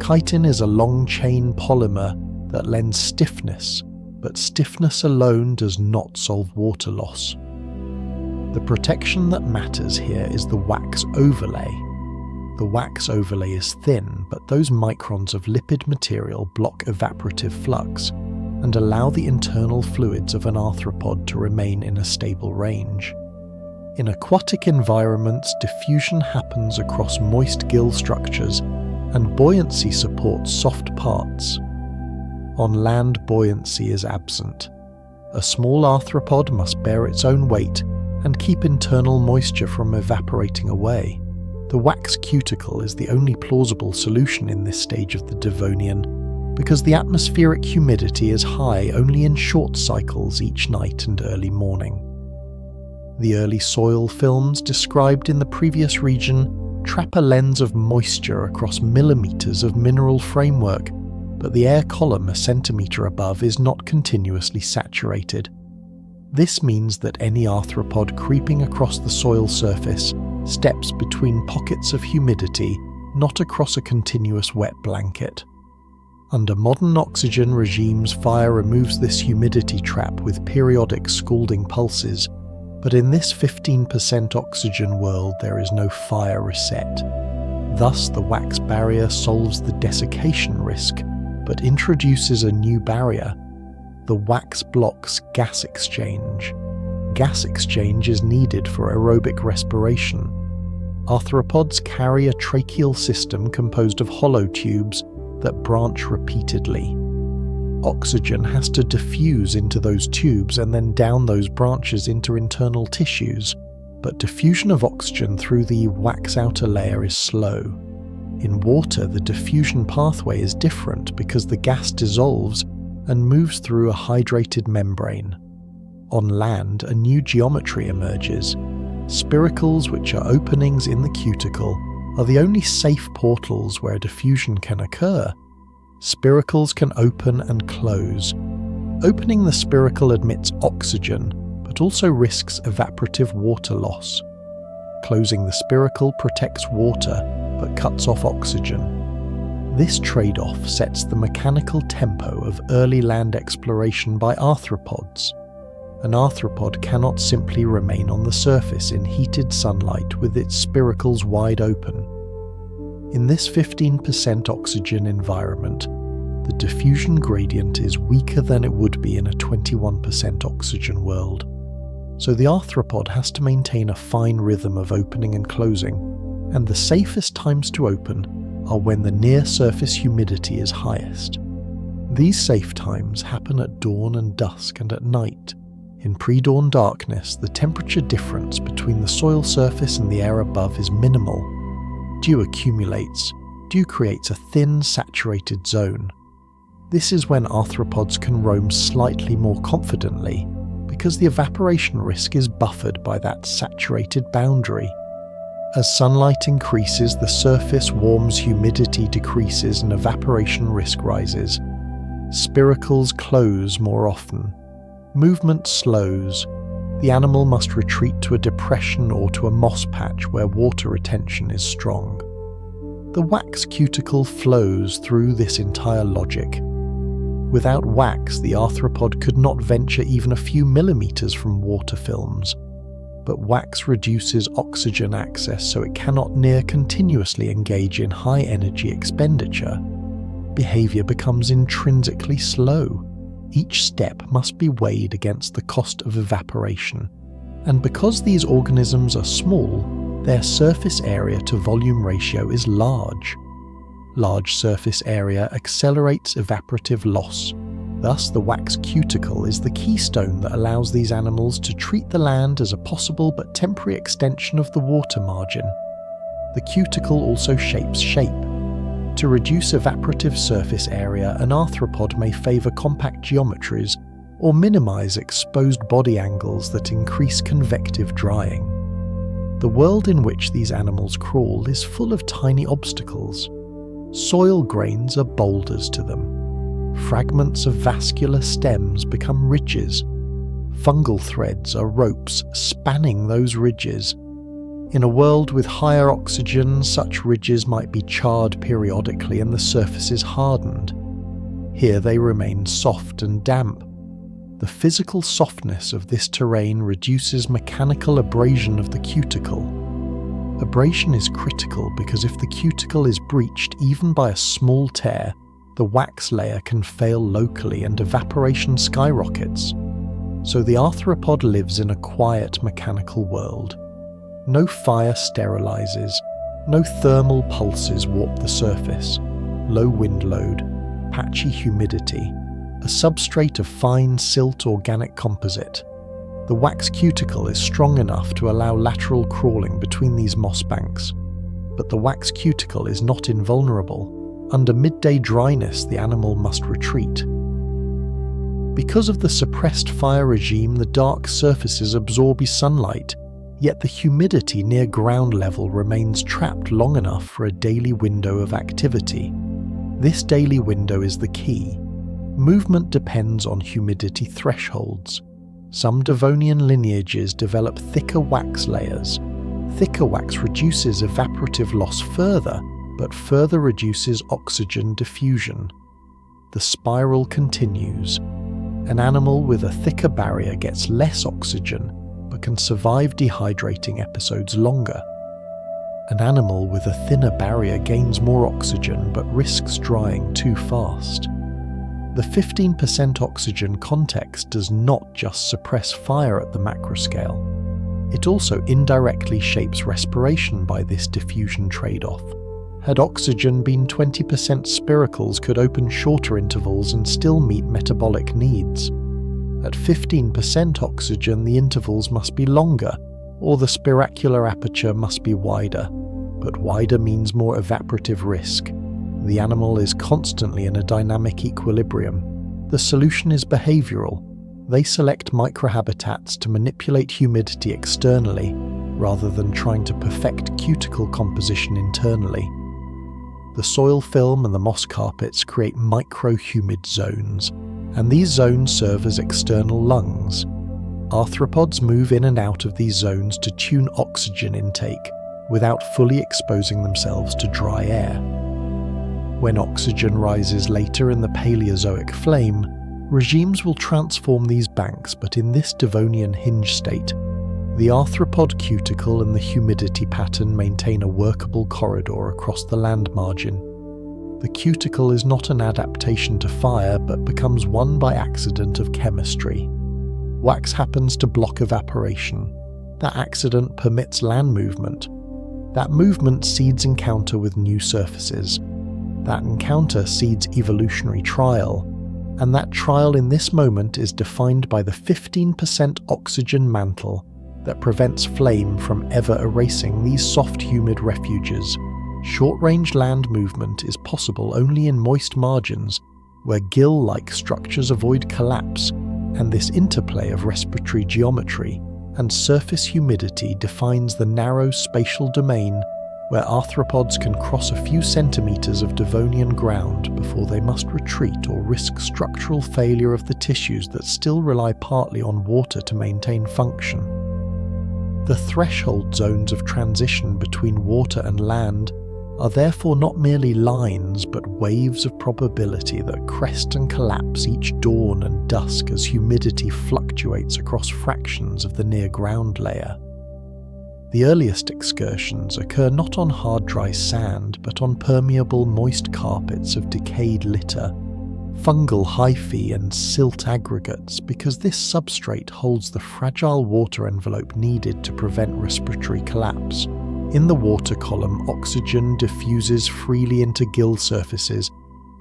Chitin is a long-chain polymer that lends stiffness, but stiffness alone does not solve water loss. The protection that matters here is the wax overlay. The wax overlay is thin, but those microns of lipid material block evaporative flux and allow the internal fluids of an arthropod to remain in a stable range. In aquatic environments, diffusion happens across moist gill structures, and buoyancy supports soft parts. On land, buoyancy is absent. A small arthropod must bear its own weight and keep internal moisture from evaporating away. The wax cuticle is the only plausible solution in this stage of the Devonian. because the atmospheric humidity is high only in short cycles each night and early morning. The early soil films described in the previous region trap a lens of moisture across millimeters of mineral framework, but the air column a centimeter above is not continuously saturated. This means that any arthropod creeping across the soil surface steps between pockets of humidity, not across a continuous wet blanket. Under modern oxygen regimes, fire removes this humidity trap with periodic scalding pulses, but in this 15% oxygen world there is no fire reset. Thus, the wax barrier solves the desiccation risk, but introduces a new barrier. The wax blocks gas exchange. Gas exchange is needed for aerobic respiration. Arthropods carry a tracheal system composed of hollow tubes that branch repeatedly. Oxygen has to diffuse into those tubes and then down those branches into internal tissues, but diffusion of oxygen through the wax outer layer is slow. In water, the diffusion pathway is different because the gas dissolves and moves through a hydrated membrane. On land, a new geometry emerges. Spiracles, which are openings in the cuticle, are the only safe portals where diffusion can occur. Spiracles can open and close. Opening the spiracle admits oxygen, but also risks evaporative water loss. Closing the spiracle protects water, but cuts off oxygen. This trade-off sets the mechanical tempo of early land exploration by arthropods. An arthropod cannot simply remain on the surface in heated sunlight with its spiracles wide open. In this 15% oxygen environment, the diffusion gradient is weaker than it would be in a 21% oxygen world. So the arthropod has to maintain a fine rhythm of opening and closing, and the safest times to open are when the near-surface humidity is highest. These safe times happen at dawn and dusk and at night. In pre-dawn darkness, the temperature difference between the soil surface and the air above is minimal. Dew accumulates. Dew creates a thin, saturated zone. This is when arthropods can roam slightly more confidently, because the evaporation risk is buffered by that saturated boundary. As sunlight increases, the surface warms, humidity decreases, and evaporation risk rises. Spiracles close more often. Movement slows. The animal must retreat to a depression or to a moss patch where water retention is strong. The wax cuticle flows through this entire logic. Without wax, the arthropod could not venture even a few millimeters from water films. But wax reduces oxygen access so it cannot near continuously engage in high energy expenditure. Behavior becomes intrinsically slow. Each step must be weighed against the cost of evaporation. And because these organisms are small, their surface area to volume ratio is large. Large surface area accelerates evaporative loss. Thus, the wax cuticle is the keystone that allows these animals to treat the land as a possible but temporary extension of the water margin. The cuticle also shapes shape. To reduce evaporative surface area, an arthropod may favour compact geometries or minimise exposed body angles that increase convective drying. The world in which these animals crawl is full of tiny obstacles. Soil grains are boulders to them. Fragments of vascular stems become ridges. Fungal threads are ropes spanning those ridges. In a world with higher oxygen, such ridges might be charred periodically and the surfaces hardened. Here they remain soft and damp. The physical softness of this terrain reduces mechanical abrasion of the cuticle. Abrasion is critical because if the cuticle is breached even by a small tear, the wax layer can fail locally and evaporation skyrockets. So the arthropod lives in a quiet mechanical world. No fire sterilizes, no thermal pulses warp the surface, low wind load, patchy humidity, a substrate of fine silt organic composite. The wax cuticle is strong enough to allow lateral crawling between these moss banks, but the wax cuticle is not invulnerable. Under midday dryness, the animal must retreat. Because of the suppressed fire regime, the dark surfaces absorb sunlight, yet the humidity near ground level remains trapped long enough for a daily window of activity. This daily window is the key. Movement depends on humidity thresholds. Some Devonian lineages develop thicker wax layers. Thicker wax reduces evaporative loss further, but further reduces oxygen diffusion. The spiral continues. An animal with a thicker barrier gets less oxygen, but can survive dehydrating episodes longer. An animal with a thinner barrier gains more oxygen but risks drying too fast. The 15% oxygen context does not just suppress fire at the macroscale. It also indirectly shapes respiration by this diffusion trade-off. Had oxygen been 20%, spiracles could open shorter intervals and still meet metabolic needs. At 15% oxygen, the intervals must be longer, or the spiracular aperture must be wider. But wider means more evaporative risk. The animal is constantly in a dynamic equilibrium. The solution is behavioral. They select microhabitats to manipulate humidity externally, rather than trying to perfect cuticle composition internally. The soil film and the moss carpets create micro-humid zones, and these zones serve as external lungs. Arthropods move in and out of these zones to tune oxygen intake, without fully exposing themselves to dry air. When oxygen rises later in the Paleozoic flame, regimes will transform these banks, but in this Devonian hinge state, the arthropod cuticle and the humidity pattern maintain a workable corridor across the land margin. The cuticle is not an adaptation to fire, but becomes one by accident of chemistry. Wax happens to block evaporation. That accident permits land movement. That movement seeds encounter with new surfaces. That encounter seeds evolutionary trial. And that trial in this moment is defined by the 15% oxygen mantle that prevents flame from ever erasing these soft humid refuges. Short-range land movement is possible only in moist margins, where gill-like structures avoid collapse, and this interplay of respiratory geometry and surface humidity defines the narrow spatial domain where arthropods can cross a few centimeters of Devonian ground before they must retreat or risk structural failure of the tissues that still rely partly on water to maintain function. The threshold zones of transition between water and land are therefore not merely lines but waves of probability that crest and collapse each dawn and dusk as humidity fluctuates across fractions of the near-ground layer. The earliest excursions occur not on hard dry sand but on permeable moist carpets of decayed litter, fungal hyphae and silt aggregates, because this substrate holds the fragile water envelope needed to prevent respiratory collapse. In the water column, oxygen diffuses freely into gill surfaces,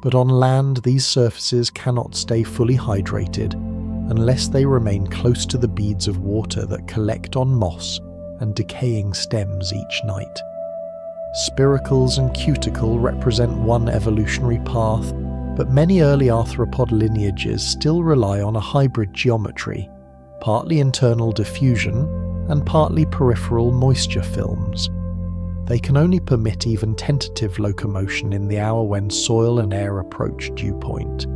but on land these surfaces cannot stay fully hydrated unless they remain close to the beads of water that collect on moss and decaying stems each night. Spiracles and cuticle represent one evolutionary path, but many early arthropod lineages still rely on a hybrid geometry, partly internal diffusion and partly peripheral moisture films. They can only permit even tentative locomotion in the hour when soil and air approach dew point.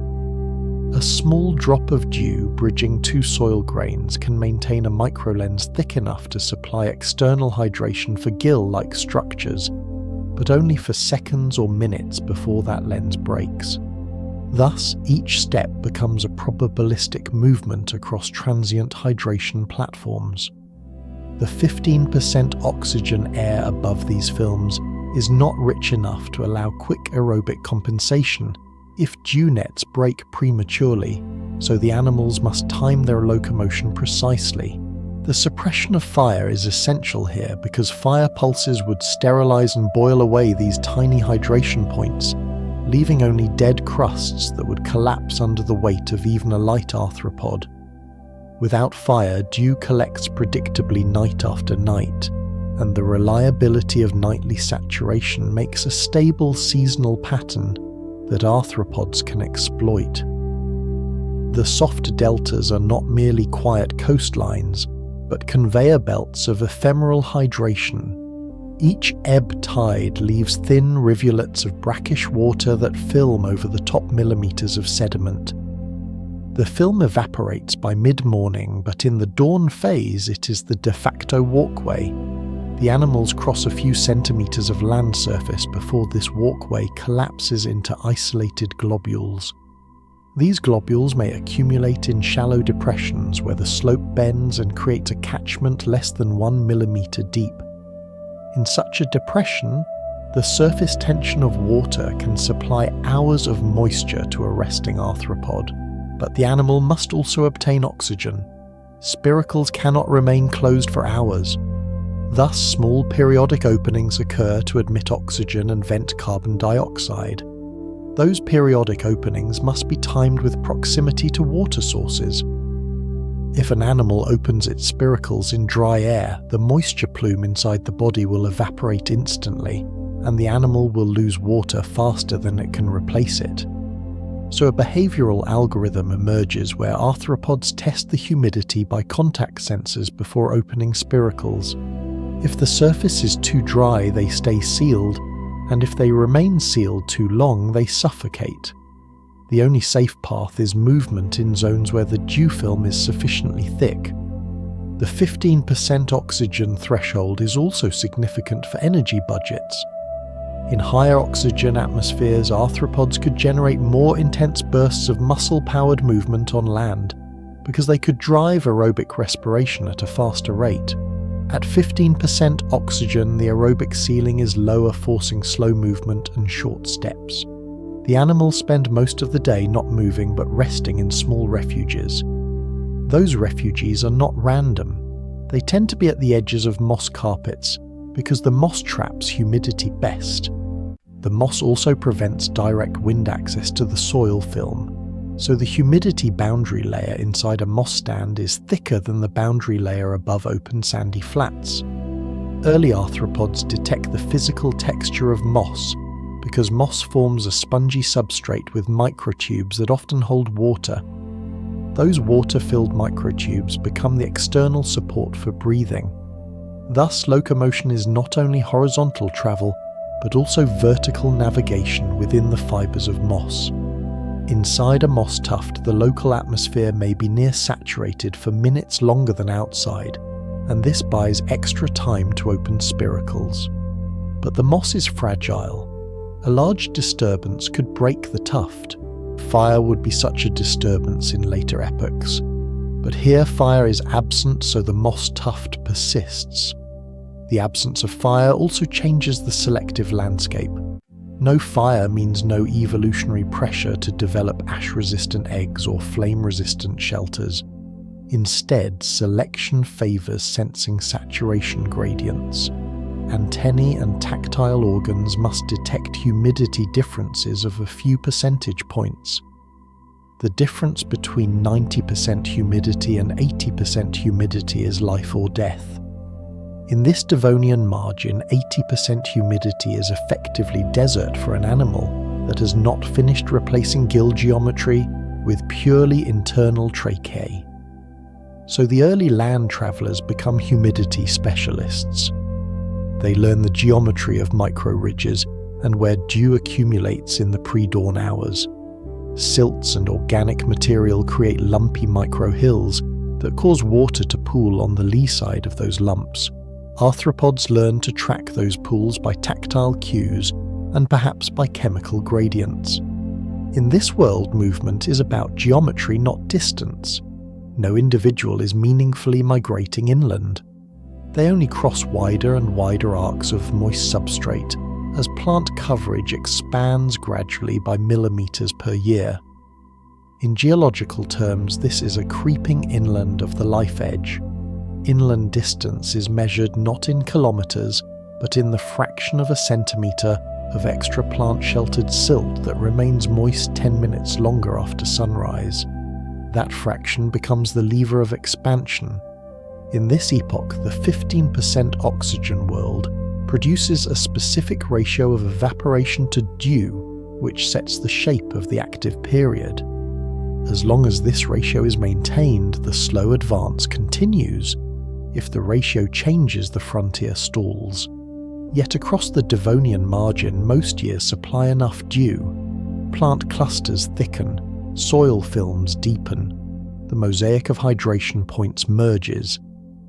A small drop of dew bridging two soil grains can maintain a microlens thick enough to supply external hydration for gill-like structures, but only for seconds or minutes before that lens breaks. Thus, each step becomes a probabilistic movement across transient hydration platforms. The 15% oxygen air above these films is not rich enough to allow quick aerobic compensation if dew nets break prematurely, so the animals must time their locomotion precisely. The suppression of fire is essential here because fire pulses would sterilize and boil away these tiny hydration points, leaving only dead crusts that would collapse under the weight of even a light arthropod. Without fire, dew collects predictably night after night, and the reliability of nightly saturation makes a stable seasonal pattern that arthropods can exploit. The soft deltas are not merely quiet coastlines, but conveyor belts of ephemeral hydration. Each ebb tide leaves thin rivulets of brackish water that film over the top millimeters of sediment. The film evaporates by mid-morning, but in the dawn phase it is the de facto walkway. The animals cross a few centimeters of land surface before this walkway collapses into isolated globules. These globules may accumulate in shallow depressions where the slope bends and creates a catchment less than 1 millimeter deep. In such a depression, the surface tension of water can supply hours of moisture to a resting arthropod, but the animal must also obtain oxygen. Spiracles cannot remain closed for hours. Thus, small periodic openings occur to admit oxygen and vent carbon dioxide. Those periodic openings must be timed with proximity to water sources. If an animal opens its spiracles in dry air, the moisture plume inside the body will evaporate instantly, and the animal will lose water faster than it can replace it. So a behavioral algorithm emerges where arthropods test the humidity by contact sensors before opening spiracles. If the surface is too dry, they stay sealed, and if they remain sealed too long, they suffocate. The only safe path is movement in zones where the dew film is sufficiently thick. The 15% oxygen threshold is also significant for energy budgets. In higher oxygen atmospheres, arthropods could generate more intense bursts of muscle-powered movement on land, because they could drive aerobic respiration at a faster rate. At 15% oxygen, the aerobic ceiling is lower, forcing slow movement and short steps. The animals spend most of the day not moving but resting in small refuges. Those refuges are not random. They tend to be at the edges of moss carpets, because the moss traps humidity best. The moss also prevents direct wind access to the soil film, so the humidity boundary layer inside a moss stand is thicker than the boundary layer above open sandy flats. Early arthropods detect the physical texture of moss because moss forms a spongy substrate with microtubes that often hold water. Those water-filled microtubes become the external support for breathing. Thus, locomotion is not only horizontal travel, but also vertical navigation within the fibers of moss. Inside a moss tuft, the local atmosphere may be near saturated for minutes longer than outside, and this buys extra time to open spiracles. But the moss is fragile. A large disturbance could break the tuft. Fire would be such a disturbance in later epochs. But here fire is absent, so the moss tuft persists. The absence of fire also changes the selective landscape. No fire means no evolutionary pressure to develop ash-resistant eggs or flame-resistant shelters. Instead, selection favors sensing saturation gradients. Antennae and tactile organs must detect humidity differences of a few percentage points. The difference between 90% humidity and 80% humidity is life or death. In this Devonian margin, 80% humidity is effectively desert for an animal that has not finished replacing gill geometry with purely internal tracheae. So the early land travelers become humidity specialists. They learn the geometry of micro-ridges and where dew accumulates in the pre-dawn hours. Silts and organic material create lumpy micro-hills that cause water to pool on the lee side of those lumps. Arthropods learn to track those pools by tactile cues and perhaps by chemical gradients. In this world, movement is about geometry, not distance. No individual is meaningfully migrating inland. They only cross wider and wider arcs of moist substrate as plant coverage expands gradually by millimeters per year. In geological terms, this is a creeping inland of the life edge. Inland distance is measured not in kilometers, but in the fraction of a centimeter of extra plant-sheltered silt that remains moist 10 minutes longer after sunrise. That fraction becomes the lever of expansion. In this epoch, the 15% oxygen world produces a specific ratio of evaporation to dew which sets the shape of the active period. As long as this ratio is maintained, the slow advance continues. If the ratio changes, the frontier stalls. Yet across the Devonian margin, most years supply enough dew. Plant clusters thicken, soil films deepen, the mosaic of hydration points merges,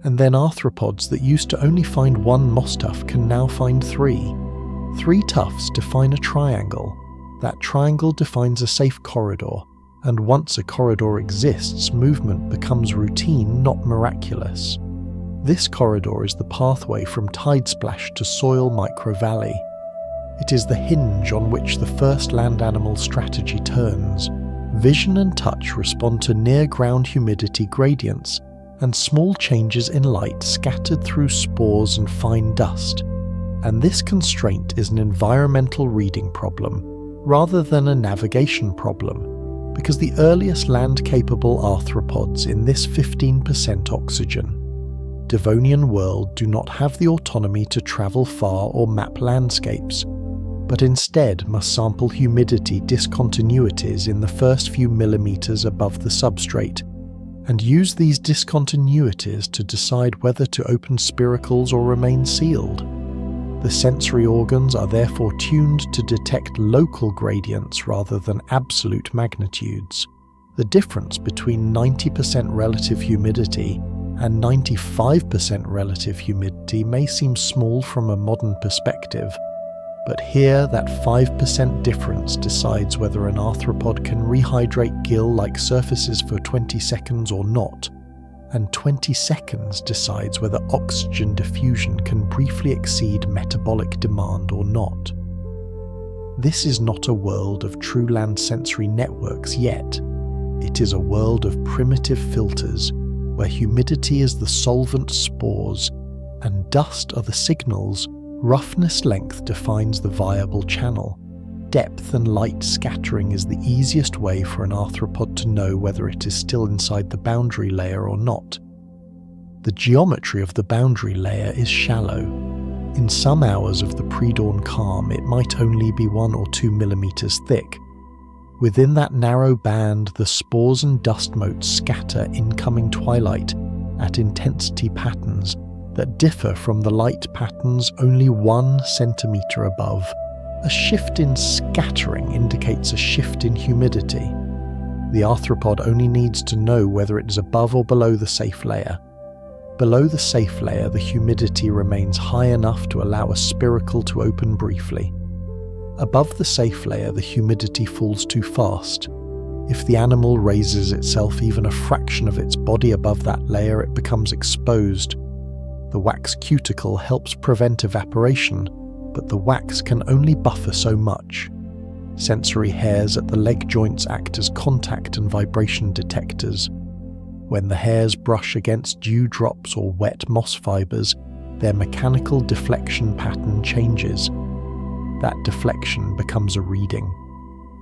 and then arthropods that used to only find one moss tuft can now find three. 3 tufts define a triangle. That triangle defines a safe corridor, and once a corridor exists, movement becomes routine, not miraculous. This corridor is the pathway from tide splash to soil microvalley. It is the hinge on which the first land animal strategy turns. Vision and touch respond to near-ground humidity gradients and small changes in light scattered through spores and fine dust. And this constraint is an environmental reading problem, rather than a navigation problem, because the earliest land-capable arthropods in this 15% oxygen Devonian world do not have the autonomy to travel far or map landscapes, but instead must sample humidity discontinuities in the first few millimeters above the substrate, and use these discontinuities to decide whether to open spiracles or remain sealed. The sensory organs are therefore tuned to detect local gradients rather than absolute magnitudes. The difference between 90% relative humidity and 95% relative humidity may seem small from a modern perspective, but here that 5% difference decides whether an arthropod can rehydrate gill-like surfaces for 20 seconds or not, and 20 seconds decides whether oxygen diffusion can briefly exceed metabolic demand or not. This is not a world of true land sensory networks yet. It is a world of primitive filters, where humidity is the solvent spores, and dust are the signals. Roughness length defines the viable channel. Depth and light scattering is the easiest way for an arthropod to know whether it is still inside the boundary layer or not. The geometry of the boundary layer is shallow. In some hours of the pre-dawn calm, it might only be 1 or 2 millimeters thick. Within that narrow band, the spores and dust motes scatter incoming twilight at intensity patterns that differ from the light patterns only 1 centimeter above. A shift in scattering indicates a shift in humidity. The arthropod only needs to know whether it is above or below the safe layer. Below the safe layer, the humidity remains high enough to allow a spiracle to open briefly. Above the safe layer, the humidity falls too fast. If the animal raises itself even a fraction of its body above that layer, it becomes exposed. The wax cuticle helps prevent evaporation, but the wax can only buffer so much. Sensory hairs at the leg joints act as contact and vibration detectors. When the hairs brush against dewdrops or wet moss fibers, their mechanical deflection pattern changes. That deflection becomes a reading.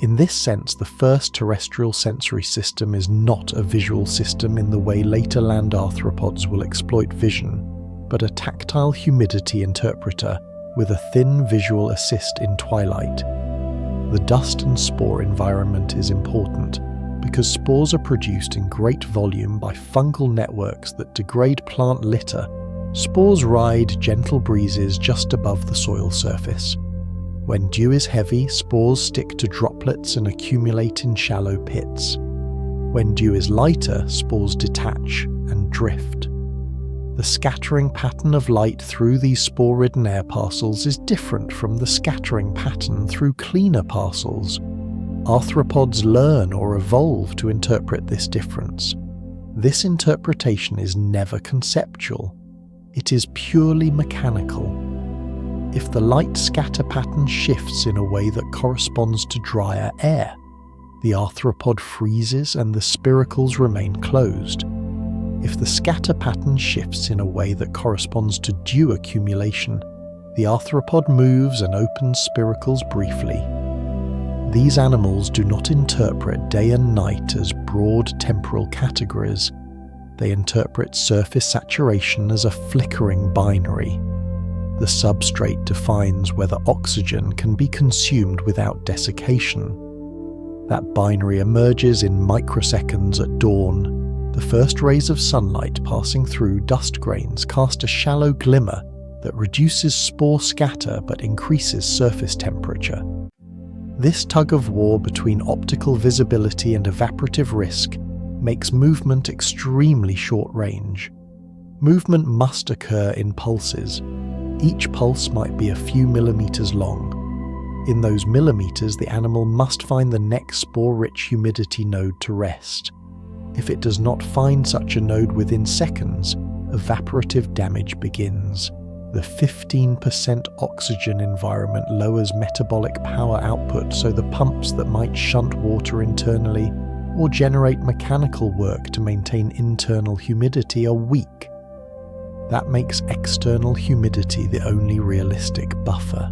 In this sense, the first terrestrial sensory system is not a visual system in the way later land arthropods will exploit vision, but a tactile humidity interpreter with a thin visual assist in twilight. The dust and spore environment is important because spores are produced in great volume by fungal networks that degrade plant litter. Spores ride gentle breezes just above the soil surface. When dew is heavy, spores stick to droplets and accumulate in shallow pits. When dew is lighter, spores detach and drift. The scattering pattern of light through these spore-ridden air parcels is different from the scattering pattern through cleaner parcels. Arthropods learn or evolve to interpret this difference. This interpretation is never conceptual. It is purely mechanical. If the light scatter pattern shifts in a way that corresponds to drier air, the arthropod freezes and the spiracles remain closed. If the scatter pattern shifts in a way that corresponds to dew accumulation, the arthropod moves and opens spiracles briefly. These animals do not interpret day and night as broad temporal categories. They interpret surface saturation as a flickering binary. The substrate defines whether oxygen can be consumed without desiccation. That binary emerges in microseconds at dawn. The first rays of sunlight passing through dust grains cast a shallow glimmer that reduces spore scatter but increases surface temperature. This tug-of-war between optical visibility and evaporative risk makes movement extremely short-range. Movement must occur in pulses. Each pulse might be a few millimeters long. In those millimeters, the animal must find the next spore-rich humidity node to rest. If it does not find such a node within seconds, evaporative damage begins. The 15% oxygen environment lowers metabolic power output, so the pumps that might shunt water internally or generate mechanical work to maintain internal humidity are weak. That makes external humidity the only realistic buffer.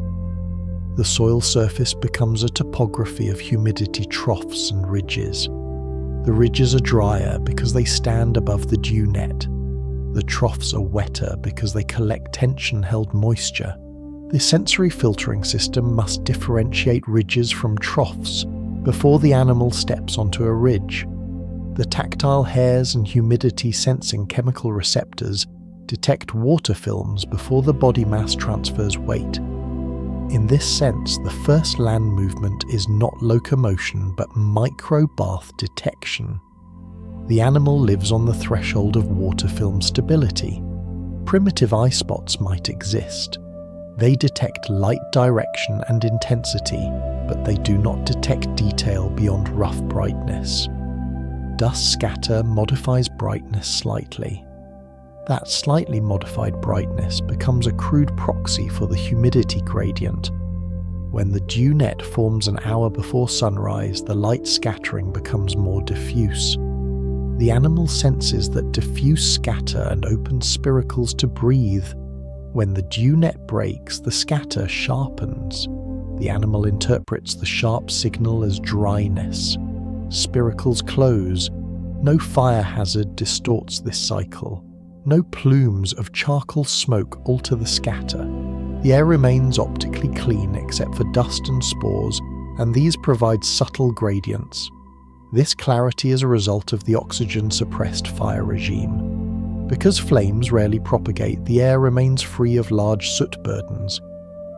The soil surface becomes a topography of humidity troughs and ridges. The ridges are drier because they stand above the dew net. The troughs are wetter because they collect tension-held moisture. The sensory filtering system must differentiate ridges from troughs before the animal steps onto a ridge. The tactile hairs and humidity-sensing chemical receptors detect water films before the body mass transfers weight. In this sense, the first land movement is not locomotion but micro-bath detection. The animal lives on the threshold of water film stability. Primitive eye spots might exist. They detect light direction and intensity, but they do not detect detail beyond rough brightness. Dust scatter modifies brightness slightly. That slightly modified brightness becomes a crude proxy for the humidity gradient. When the dew net forms an hour before sunrise, the light scattering becomes more diffuse. The animal senses that diffuse scatter and opens spiracles to breathe. When the dew net breaks, the scatter sharpens. The animal interprets the sharp signal as dryness. Spiracles close. No fire hazard distorts this cycle. No plumes of charcoal smoke alter the scatter. The air remains optically clean except for dust and spores, and these provide subtle gradients. This clarity is a result of the oxygen-suppressed fire regime. Because flames rarely propagate, the air remains free of large soot burdens.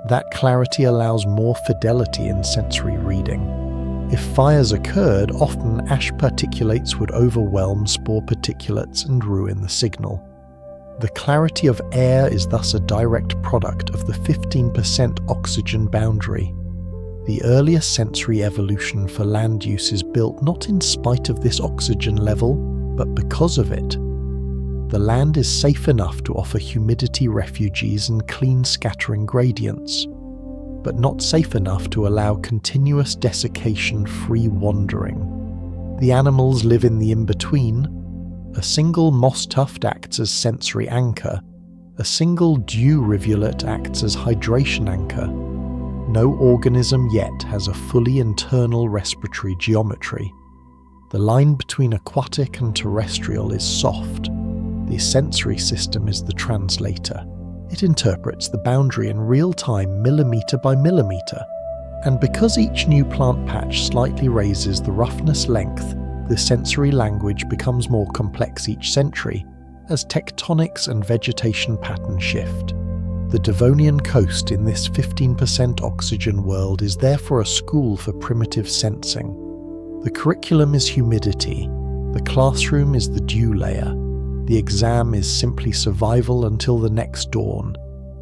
That clarity allows more fidelity in sensory reading. If fires occurred, often ash particulates would overwhelm spore particulates and ruin the signal. The clarity of air is thus a direct product of the 15% oxygen boundary. The earliest sensory evolution for land use is built not in spite of this oxygen level, but because of it. The land is safe enough to offer humidity refuges and clean scattering gradients, but not safe enough to allow continuous desiccation-free wandering. The animals live in the in-between. A single moss tuft acts as sensory anchor. A single dew rivulet acts as hydration anchor. No organism yet has a fully internal respiratory geometry. The line between aquatic and terrestrial is soft. The sensory system is the translator. It interprets the boundary in real time, millimeter by millimeter. And because each new plant patch slightly raises the roughness length, the sensory language becomes more complex each century as tectonics and vegetation patterns shift. The Devonian coast in this 15% oxygen world is therefore a school for primitive sensing. The curriculum is humidity. The classroom is the dew layer. The exam is simply survival until the next dawn.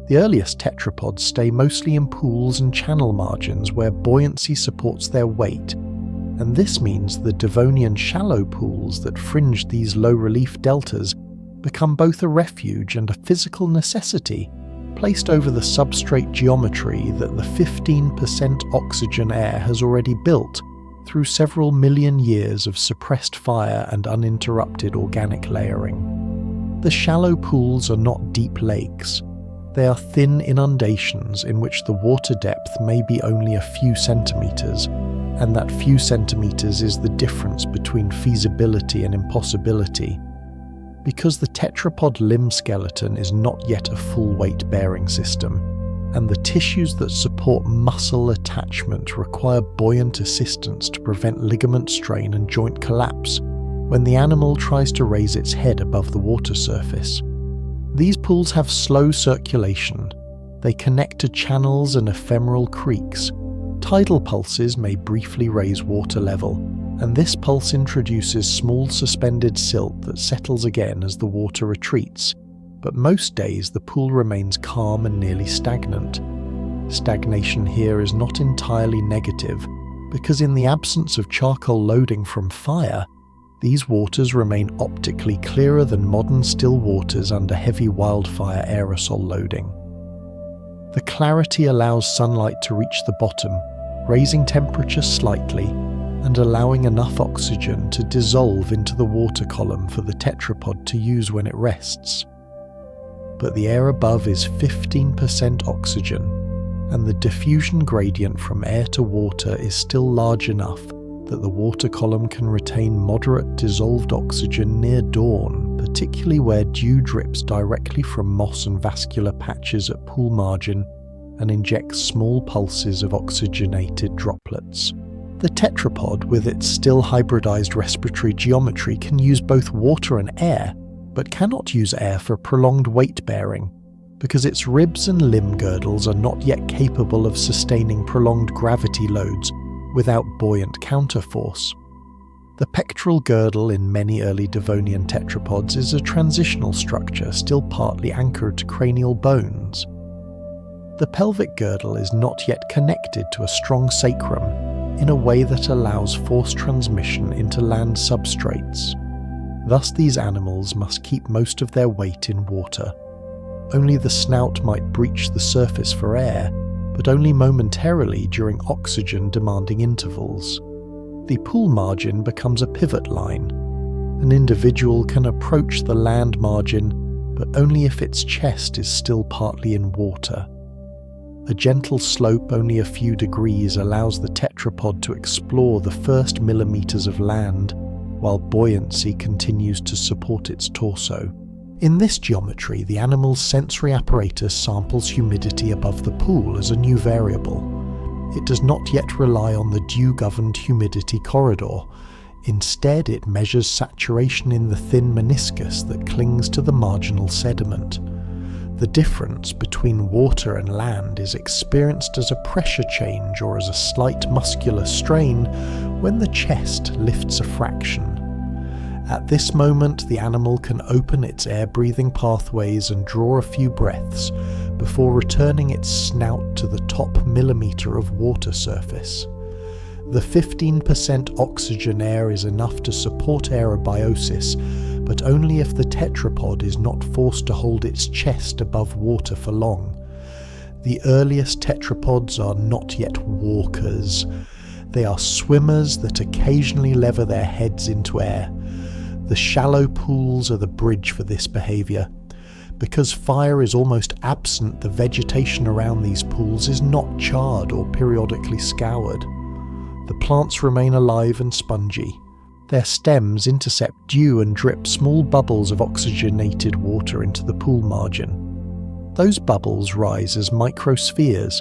The earliest tetrapods stay mostly in pools and channel margins where buoyancy supports their weight, and this means the Devonian shallow pools that fringe these low-relief deltas become both a refuge and a physical necessity, placed over the substrate geometry that the 15% oxygen air has already built through several million years of suppressed fire and uninterrupted organic layering. The shallow pools are not deep lakes. They are thin inundations in which the water depth may be only a few centimeters, and that few centimeters is the difference between feasibility and impossibility. Because the tetrapod limb skeleton is not yet a full weight-bearing system, and the tissues that support muscle attachment require buoyant assistance to prevent ligament strain and joint collapse when the animal tries to raise its head above the water surface. These pools have slow circulation. They connect to channels and ephemeral creeks. Tidal pulses may briefly raise water level, and this pulse introduces small suspended silt that settles again as the water retreats, but most days the pool remains calm and nearly stagnant. Stagnation here is not entirely negative, because in the absence of charcoal loading from fire, these waters remain optically clearer than modern still waters under heavy wildfire aerosol loading. The clarity allows sunlight to reach the bottom, raising temperature slightly and allowing enough oxygen to dissolve into the water column for the tetrapod to use when it rests. But the air above is 15% oxygen, and the diffusion gradient from air to water is still large enough that the water column can retain moderate dissolved oxygen near dawn, particularly where dew drips directly from moss and vascular patches at pool margin and injects small pulses of oxygenated droplets. The tetrapod, with its still hybridized respiratory geometry, can use both water and air, but cannot use air for prolonged weight bearing, because its ribs and limb girdles are not yet capable of sustaining prolonged gravity loads without buoyant counterforce. The pectoral girdle in many early Devonian tetrapods is a transitional structure still partly anchored to cranial bones. The pelvic girdle is not yet connected to a strong sacrum in a way that allows force transmission into land substrates. Thus these animals must keep most of their weight in water. Only the snout might breach the surface for air, but only momentarily during oxygen-demanding intervals. The pool margin becomes a pivot line. An individual can approach the land margin, but only if its chest is still partly in water. A gentle slope only a few degrees allows the tetrapod to explore the first millimeters of land, while buoyancy continues to support its torso. In this geometry, the animal's sensory apparatus samples humidity above the pool as a new variable. It does not yet rely on the dew-governed humidity corridor. Instead, it measures saturation in the thin meniscus that clings to the marginal sediment. The difference between water and land is experienced as a pressure change or as a slight muscular strain when the chest lifts a fraction. At this moment, the animal can open its air-breathing pathways and draw a few breaths before returning its snout to the top millimeter of water surface. The 15% oxygen air is enough to support aerobiosis, but only if the tetrapod is not forced to hold its chest above water for long. The earliest tetrapods are not yet walkers. They are swimmers that occasionally lever their heads into air. The shallow pools are the bridge for this behaviour. Because fire is almost absent, the vegetation around these pools is not charred or periodically scoured. The plants remain alive and spongy. Their stems intercept dew and drip small bubbles of oxygenated water into the pool margin. Those bubbles rise as microspheres.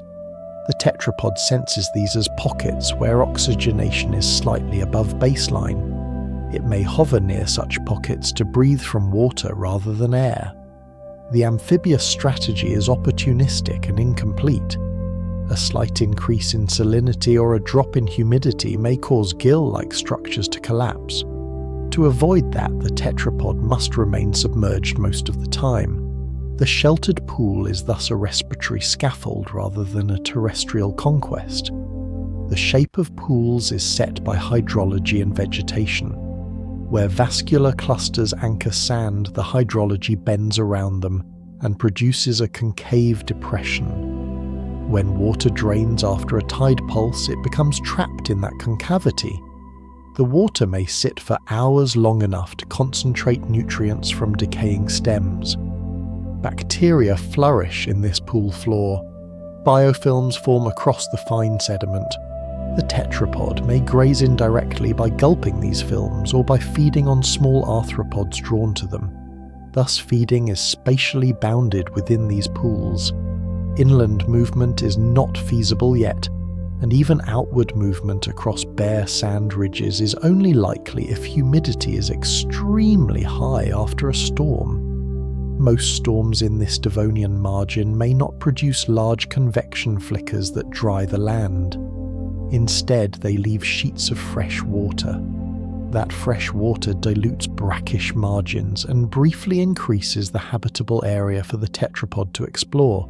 The tetrapod senses these as pockets where oxygenation is slightly above baseline. It may hover near such pockets to breathe from water rather than air. The amphibious strategy is opportunistic and incomplete. A slight increase in salinity or a drop in humidity may cause gill-like structures to collapse. To avoid that, the tetrapod must remain submerged most of the time. The sheltered pool is thus a respiratory scaffold rather than a terrestrial conquest. The shape of pools is set by hydrology and vegetation. Where vascular clusters anchor sand, the hydrology bends around them and produces a concave depression. When water drains after a tide pulse, it becomes trapped in that concavity. The water may sit for hours long enough to concentrate nutrients from decaying stems. Bacteria flourish in this pool floor. Biofilms form across the fine sediment. The tetrapod may graze indirectly by gulping these films or by feeding on small arthropods drawn to them. Thus, feeding is spatially bounded within these pools. Inland movement is not feasible yet, and even outward movement across bare sand ridges is only likely if humidity is extremely high after a storm. Most storms in this Devonian margin may not produce large convection flickers that dry the land. Instead, they leave sheets of fresh water. That fresh water dilutes brackish margins and briefly increases the habitable area for the tetrapod to explore.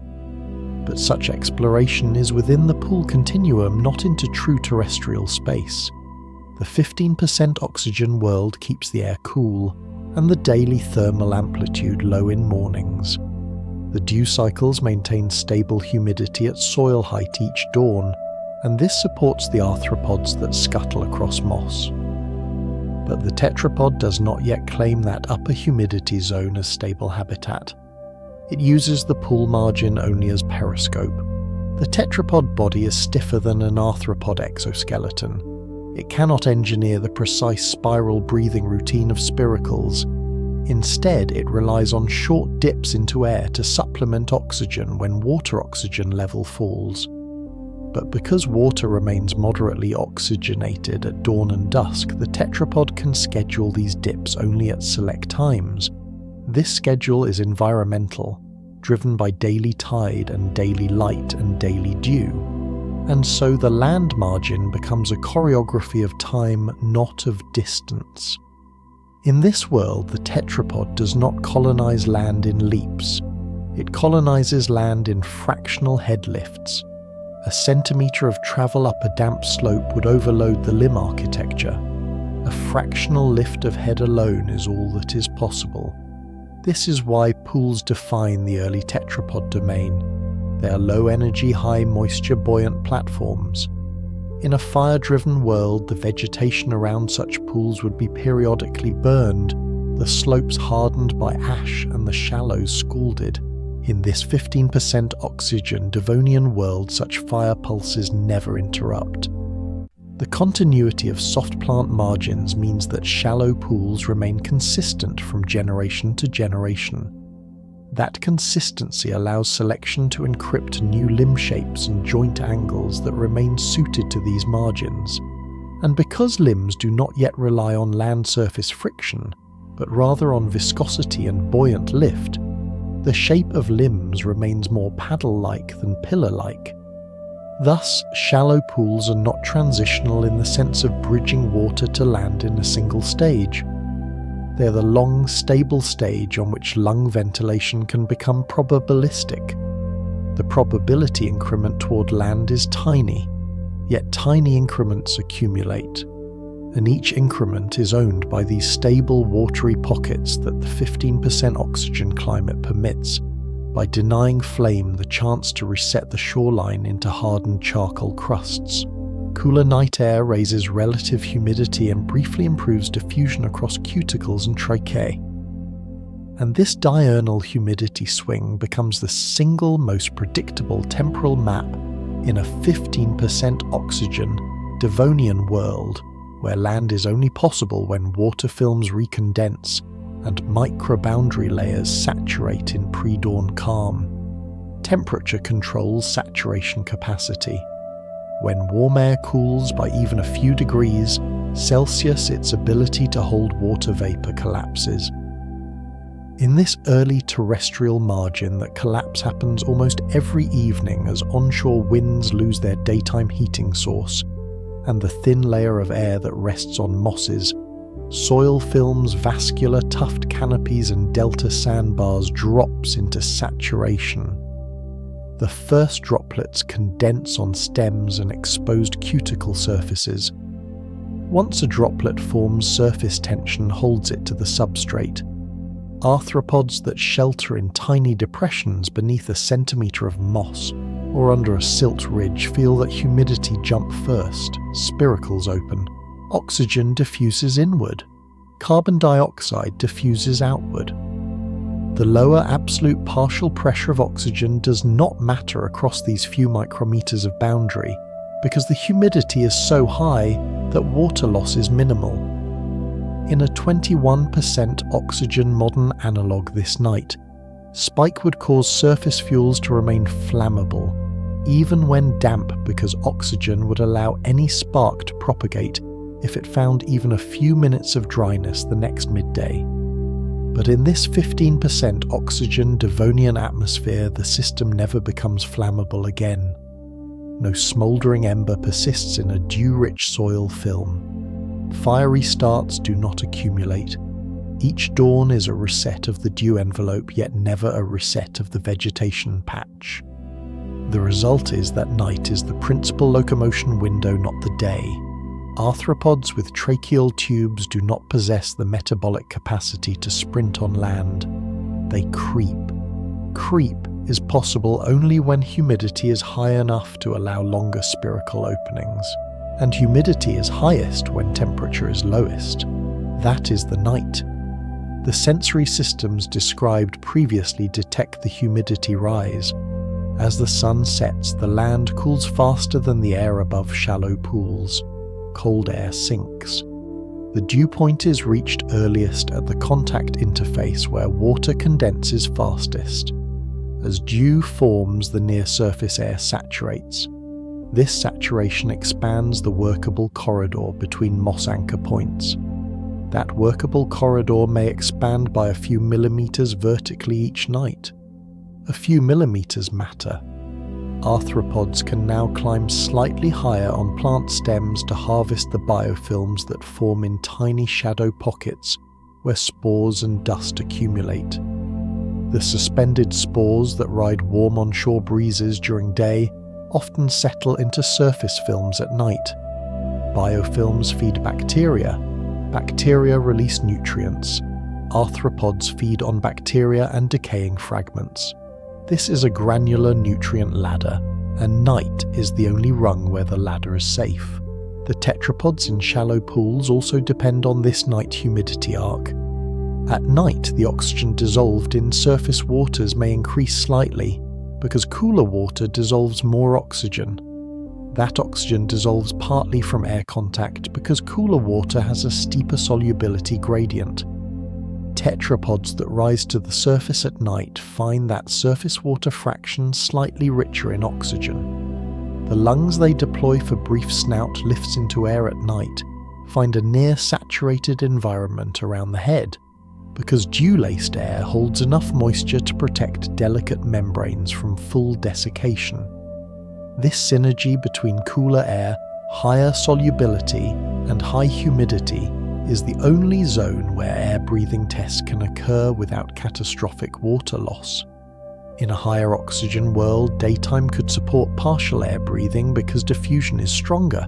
But such exploration is within the pool continuum, not into true terrestrial space. The 15% oxygen world keeps the air cool, and the daily thermal amplitude low in mornings. The dew cycles maintain stable humidity at soil height each dawn, and this supports the arthropods that scuttle across moss. But the tetrapod does not yet claim that upper humidity zone as stable habitat. It uses the pool margin only as periscope. The tetrapod body is stiffer than an arthropod exoskeleton. It cannot engineer the precise spiral breathing routine of spiracles. Instead, it relies on short dips into air to supplement oxygen when water oxygen level falls. But because water remains moderately oxygenated at dawn and dusk, the tetrapod can schedule these dips only at select times. This schedule is environmental, driven by daily tide and daily light and daily dew. And so the land margin becomes a choreography of time, not of distance. In this world, the tetrapod does not colonize land in leaps. It colonizes land in fractional head lifts. A centimetre of travel up a damp slope would overload the limb architecture. A fractional lift of head alone is all that is possible. This is why pools define the early tetrapod domain. They are low-energy, high-moisture buoyant platforms. In a fire-driven world, the vegetation around such pools would be periodically burned, the slopes hardened by ash and the shallows scalded. In this 15% oxygen Devonian world, such fire pulses never interrupt. The continuity of soft plant margins means that shallow pools remain consistent from generation to generation. That consistency allows selection to encrypt new limb shapes and joint angles that remain suited to these margins. And because limbs do not yet rely on land surface friction, but rather on viscosity and buoyant lift, the shape of limbs remains more paddle-like than pillar-like. Thus, shallow pools are not transitional in the sense of bridging water to land in a single stage. They are the long, stable stage on which lung ventilation can become probabilistic. The probability increment toward land is tiny, yet tiny increments accumulate, and each increment is owned by these stable watery pockets that the 15% oxygen climate permits, by denying flame the chance to reset the shoreline into hardened charcoal crusts. Cooler night air raises relative humidity and briefly improves diffusion across cuticles and tracheae. And this diurnal humidity swing becomes the single most predictable temporal map in a 15% oxygen Devonian world, where land is only possible when water films recondense and microboundary layers saturate in pre-dawn calm. Temperature controls saturation capacity. When warm air cools by even a few degrees Celsius, its ability to hold water vapor collapses. In this early terrestrial margin, that collapse happens almost every evening as onshore winds lose their daytime heating source, and the thin layer of air that rests on mosses, soil films, vascular tuft canopies and delta sandbars drops into saturation. The first droplets condense on stems and exposed cuticle surfaces. Once a droplet forms, surface tension holds it to the substrate. Arthropods that shelter in tiny depressions beneath a centimetre of moss or under a silt ridge feel that humidity jump first, spiracles open. Oxygen diffuses inward. Carbon dioxide diffuses outward. The lower absolute partial pressure of oxygen does not matter across these few micrometers of boundary, because the humidity is so high that water loss is minimal. In a 21% oxygen modern analogue this night, spike would cause surface fuels to remain flammable, even when damp, because oxygen would allow any spark to propagate if it found even a few minutes of dryness the next midday. But in this 15% oxygen Devonian atmosphere, the system never becomes flammable again. No smouldering ember persists in a dew-rich soil film. Fiery starts do not accumulate. Each dawn is a reset of the dew envelope, yet never a reset of the vegetation patch. The result is that night is the principal locomotion window, not the day. Arthropods with tracheal tubes do not possess the metabolic capacity to sprint on land. They creep. Creep is possible only when humidity is high enough to allow longer spiracle openings, and humidity is highest when temperature is lowest. That is the night. The sensory systems described previously detect the humidity rise. As the sun sets, the land cools faster than the air above shallow pools. Cold air sinks. The dew point is reached earliest at the contact interface, where water condenses fastest. As dew forms, the near-surface air saturates. This saturation expands the workable corridor between moss anchor points. That workable corridor may expand by a few millimeters vertically each night. A few millimeters matter. Arthropods can now climb slightly higher on plant stems to harvest the biofilms that form in tiny shadow pockets where spores and dust accumulate. The suspended spores that ride warm onshore breezes during day often settle into surface films at night. Biofilms feed bacteria. Bacteria release nutrients. Arthropods feed on bacteria and decaying fragments. This is a granular nutrient ladder, and night is the only rung where the ladder is safe. The tetrapods in shallow pools also depend on this night humidity arc. At night, the oxygen dissolved in surface waters may increase slightly, because cooler water dissolves more oxygen. That oxygen dissolves partly from air contact because cooler water has a steeper solubility gradient. Tetrapods that rise to the surface at night find that surface water fraction slightly richer in oxygen. The lungs they deploy for brief snout lifts into air at night find a near-saturated environment around the head, because dew-laced air holds enough moisture to protect delicate membranes from full desiccation. This synergy between cooler air, higher solubility, and high humidity is the only zone where air-breathing tests can occur without catastrophic water loss. In a higher oxygen world, daytime could support partial air breathing because diffusion is stronger,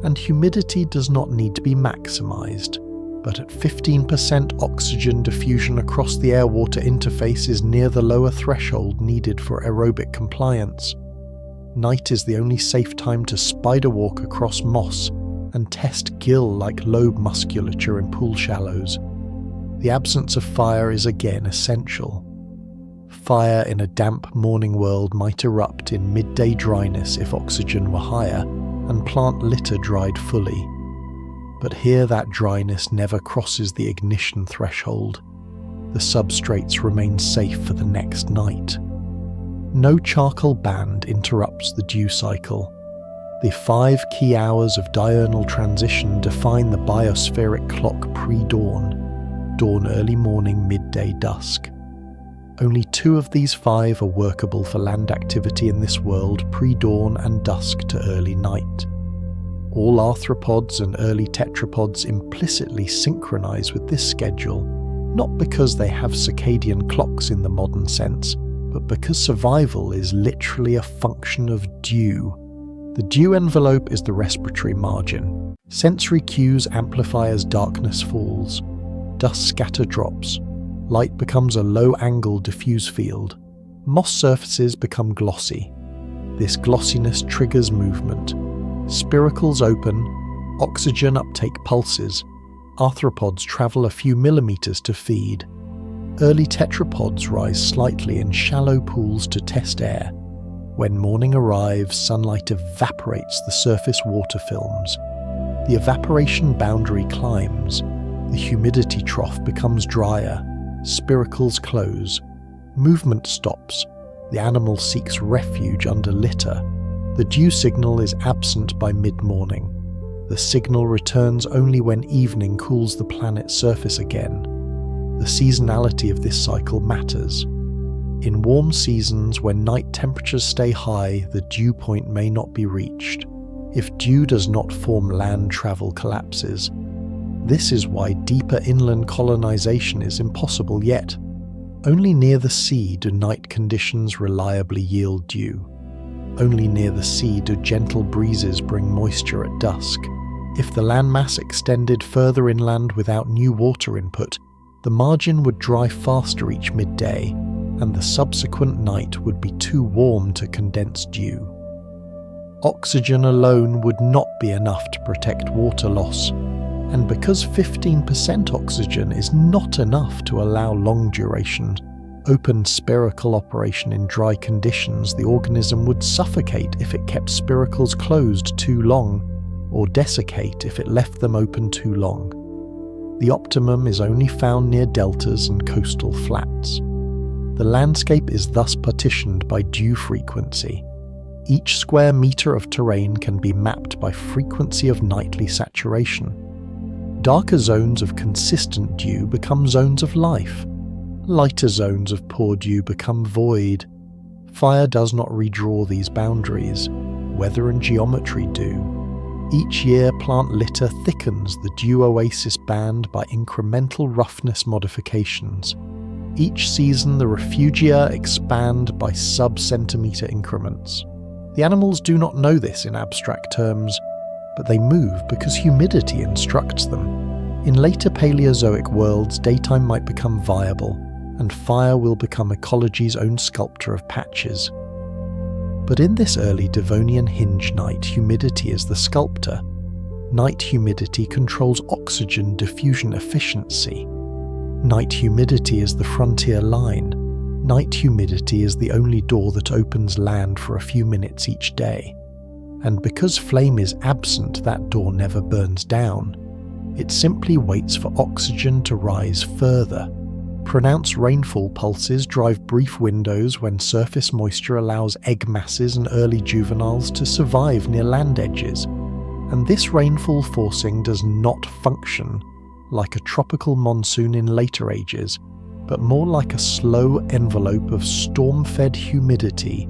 and humidity does not need to be maximized. But at 15% oxygen, diffusion across the air-water interface is near the lower threshold needed for aerobic compliance. Night is the only safe time to spider walk across moss and test gill-like lobe musculature in pool shallows. The absence of fire is again essential. Fire in a damp morning world might erupt in midday dryness if oxygen were higher and plant litter dried fully. But here that dryness never crosses the ignition threshold. The substrates remain safe for the next night. No charcoal band interrupts the dew cycle. The 5 key hours of diurnal transition define the biospheric clock pre-dawn, dawn early morning, midday dusk. Only 2 of these 5 are workable for land activity in this world, pre-dawn and dusk to early night. All arthropods and early tetrapods implicitly synchronize with this schedule, not because they have circadian clocks in the modern sense, but because survival is literally a function of dew. The dew envelope is the respiratory margin. Sensory cues amplify as darkness falls. Dust scatter drops. Light becomes a low-angle diffuse field. Moss surfaces become glossy. This glossiness triggers movement. Spiracles open. Oxygen uptake pulses. Arthropods travel a few millimeters to feed. Early tetrapods rise slightly in shallow pools to test air. When morning arrives, sunlight evaporates the surface water films. The evaporation boundary climbs. The humidity trough becomes drier, spiracles close, movement stops, the animal seeks refuge under litter. The dew signal is absent by mid-morning. The signal returns only when evening cools the planet's surface again. The seasonality of this cycle matters. In warm seasons, when night temperatures stay high, the dew point may not be reached. If dew does not form, land travel collapses. This is why deeper inland colonization is impossible yet. Only near the sea do night conditions reliably yield dew. Only near the sea do gentle breezes bring moisture at dusk. If the landmass extended further inland without new water input, the margin would dry faster each midday, and the subsequent night would be too warm to condense dew. Oxygen alone would not be enough to protect water loss, and because 15% oxygen is not enough to allow long-duration, open spiracle operation in dry conditions, the organism would suffocate if it kept spiracles closed too long, or desiccate if it left them open too long. The optimum is only found near deltas and coastal flats. The landscape is thus partitioned by dew frequency. Each square meter of terrain can be mapped by frequency of nightly saturation. Darker zones of consistent dew become zones of life. Lighter zones of poor dew become void. Fire does not redraw these boundaries. Weather and geometry do. Each year, plant litter thickens the dew oasis band by incremental roughness modifications. Each season, the refugia expand by sub-centimeter increments. The animals do not know this in abstract terms, but they move because humidity instructs them. In later Paleozoic worlds, daytime might become viable, and fire will become ecology's own sculptor of patches. But in this early Devonian hinge night, humidity is the sculptor. Night humidity controls oxygen diffusion efficiency. Night humidity is the frontier line. Night humidity is the only door that opens land for a few minutes each day. And because flame is absent, that door never burns down. It simply waits for oxygen to rise further. Pronounced rainfall pulses drive brief windows when surface moisture allows egg masses and early juveniles to survive near land edges. And this rainfall forcing does not function like a tropical monsoon in later ages, but more like a slow envelope of storm-fed humidity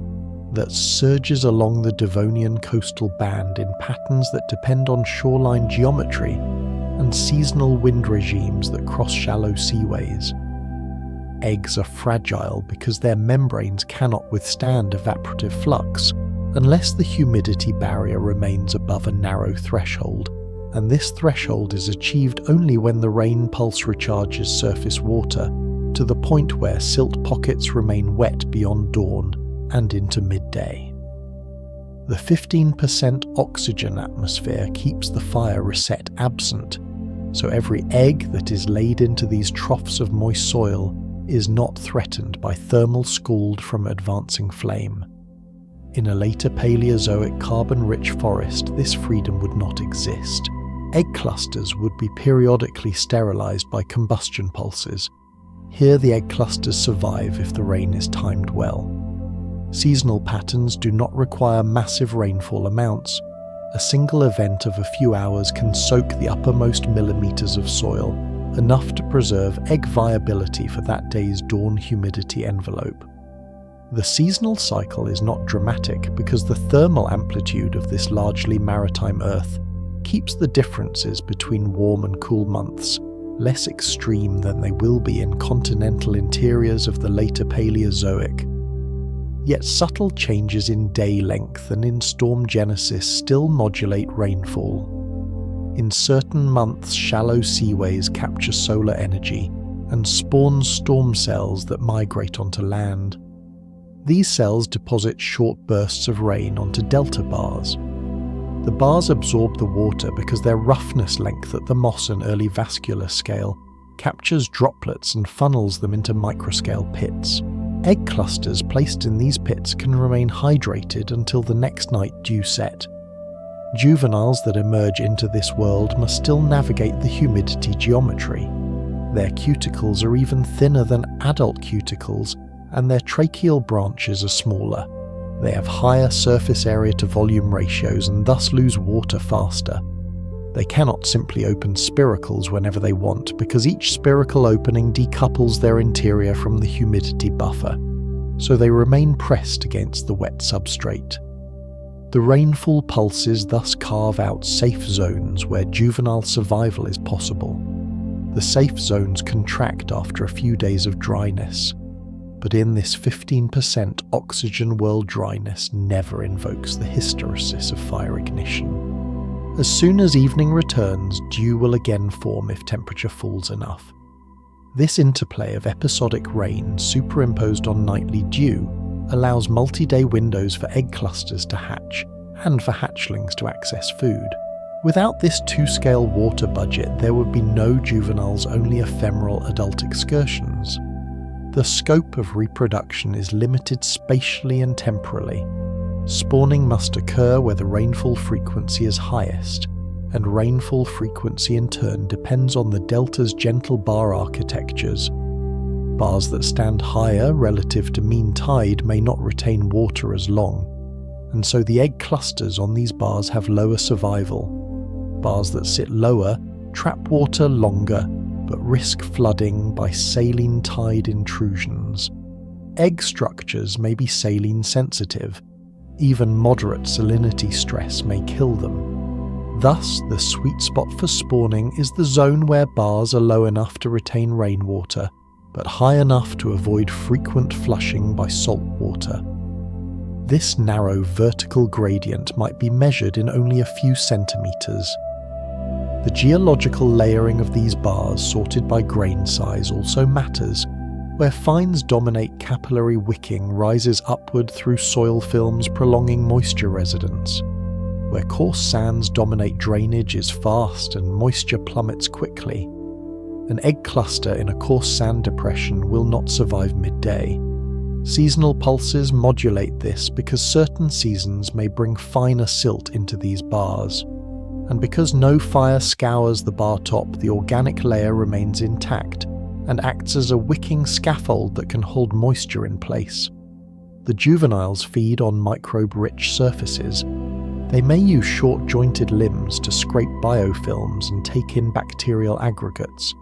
that surges along the Devonian coastal band in patterns that depend on shoreline geometry and seasonal wind regimes that cross shallow seaways. Eggs are fragile because their membranes cannot withstand evaporative flux unless the humidity barrier remains above a narrow threshold, and this threshold is achieved only when the rain pulse recharges surface water to the point where silt pockets remain wet beyond dawn and into midday. The 15% oxygen atmosphere keeps the fire reset absent, so every egg that is laid into these troughs of moist soil is not threatened by thermal scald from advancing flame. In a later Paleozoic carbon-rich forest, this freedom would not exist. Egg clusters would be periodically sterilized by combustion pulses. Here the egg clusters survive if the rain is timed well. Seasonal patterns do not require massive rainfall amounts. A single event of a few hours can soak the uppermost millimeters of soil, enough to preserve egg viability for that day's dawn humidity envelope. The seasonal cycle is not dramatic because the thermal amplitude of this largely maritime Earth keeps the differences between warm and cool months less extreme than they will be in continental interiors of the later Paleozoic. Yet subtle changes in day length and in storm genesis still modulate rainfall. In certain months, shallow seaways capture solar energy and spawn storm cells that migrate onto land. These cells deposit short bursts of rain onto delta bars. The bars absorb the water because their roughness length at the moss and early vascular scale captures droplets and funnels them into microscale pits. Egg clusters placed in these pits can remain hydrated until the next night dew set. Juveniles that emerge into this world must still navigate the humidity geometry. Their cuticles are even thinner than adult cuticles, and their tracheal branches are smaller. They have higher surface area to volume ratios and thus lose water faster. They cannot simply open spiracles whenever they want, because each spiracle opening decouples their interior from the humidity buffer, so they remain pressed against the wet substrate. The rainfall pulses thus carve out safe zones where juvenile survival is possible. The safe zones contract after a few days of dryness, but in this 15% oxygen world dryness never invokes the hysteresis of fire ignition. As soon as evening returns, dew will again form if temperature falls enough. This interplay of episodic rain superimposed on nightly dew allows multi-day windows for egg clusters to hatch and for hatchlings to access food. Without this 2-scale water budget, there would be no juveniles, only ephemeral adult excursions. The scope of reproduction is limited spatially and temporally. Spawning must occur where the rainfall frequency is highest, and rainfall frequency in turn depends on the delta's gentle bar architectures. Bars that stand higher relative to mean tide may not retain water as long, and so the egg clusters on these bars have lower survival. Bars that sit lower trap water longer, but risk flooding by saline tide intrusions. Egg structures may be saline sensitive. Even moderate salinity stress may kill them. Thus, the sweet spot for spawning is the zone where bars are low enough to retain rainwater, but high enough to avoid frequent flushing by salt water. This narrow vertical gradient might be measured in only a few centimeters. The geological layering of these bars, sorted by grain size, also matters. Where fines dominate, capillary wicking rises upward through soil films, prolonging moisture residence. Where coarse sands dominate, drainage is fast and moisture plummets quickly. An egg cluster in a coarse sand depression will not survive midday. Seasonal pulses modulate this because certain seasons may bring finer silt into these bars. And because no fire scours the bar top, the organic layer remains intact and acts as a wicking scaffold that can hold moisture in place. The juveniles feed on microbe-rich surfaces. They may use short-jointed limbs to scrape biofilms and take in bacterial aggregates.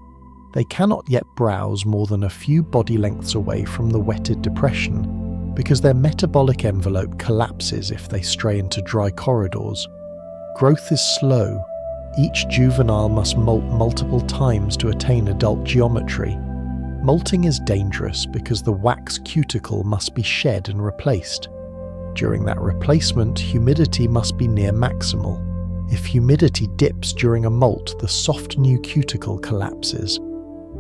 They cannot yet browse more than a few body lengths away from the wetted depression because their metabolic envelope collapses if they stray into dry corridors. Growth is slow. Each juvenile must molt multiple times to attain adult geometry. Molting is dangerous because the wax cuticle must be shed and replaced. During that replacement, humidity must be near maximal. If humidity dips during a molt, the soft new cuticle collapses.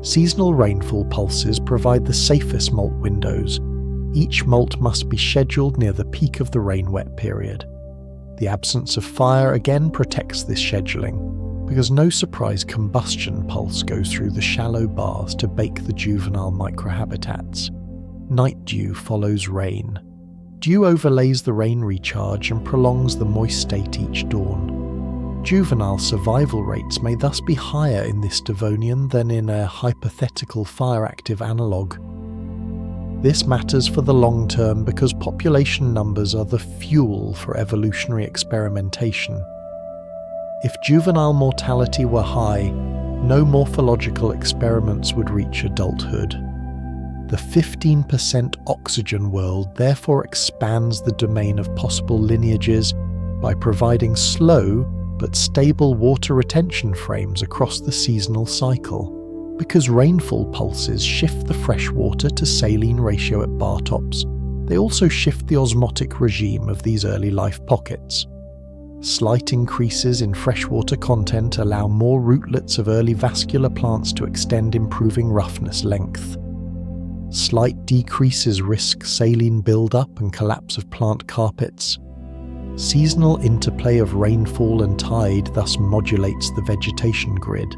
Seasonal rainfall pulses provide the safest molt windows. Each molt must be scheduled near the peak of the rain-wet period. The absence of fire again protects this scheduling, because no surprise combustion pulse goes through the shallow bars to bake the juvenile microhabitats. Night dew follows rain. Dew overlays the rain recharge and prolongs the moist state each dawn. Juvenile survival rates may thus be higher in this Devonian than in a hypothetical fire-active analogue. This matters for the long term because population numbers are the fuel for evolutionary experimentation. If juvenile mortality were high, no morphological experiments would reach adulthood. The 15% oxygen world therefore expands the domain of possible lineages by providing slow but stable water retention frames across the seasonal cycle. Because rainfall pulses shift the fresh water to saline ratio at bar tops, they also shift the osmotic regime of these early life pockets. Slight increases in freshwater content allow more rootlets of early vascular plants to extend, improving roughness length. Slight decreases risk saline buildup and collapse of plant carpets. Seasonal interplay of rainfall and tide thus modulates the vegetation grid.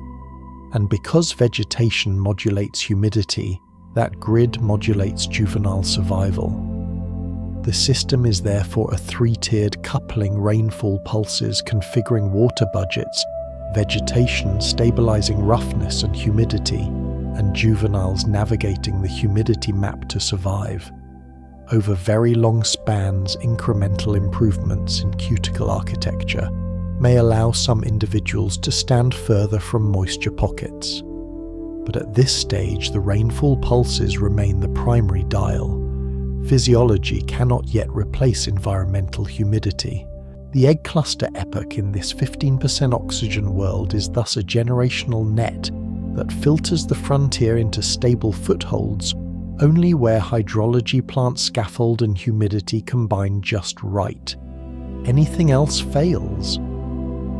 And because vegetation modulates humidity, that grid modulates juvenile survival. The system is therefore a three-tiered coupling rainfall pulses configuring water budgets, vegetation stabilizing roughness and humidity, and juveniles navigating the humidity map to survive. Over very long spans, incremental improvements in cuticle architecture may allow some individuals to stand further from moisture pockets. But at this stage, the rainfall pulses remain the primary dial. Physiology cannot yet replace environmental humidity. The egg cluster epoch in this 15% oxygen world is thus a generational net that filters the frontier into stable footholds only where hydrology, plant scaffold and humidity combine just right. Anything else fails.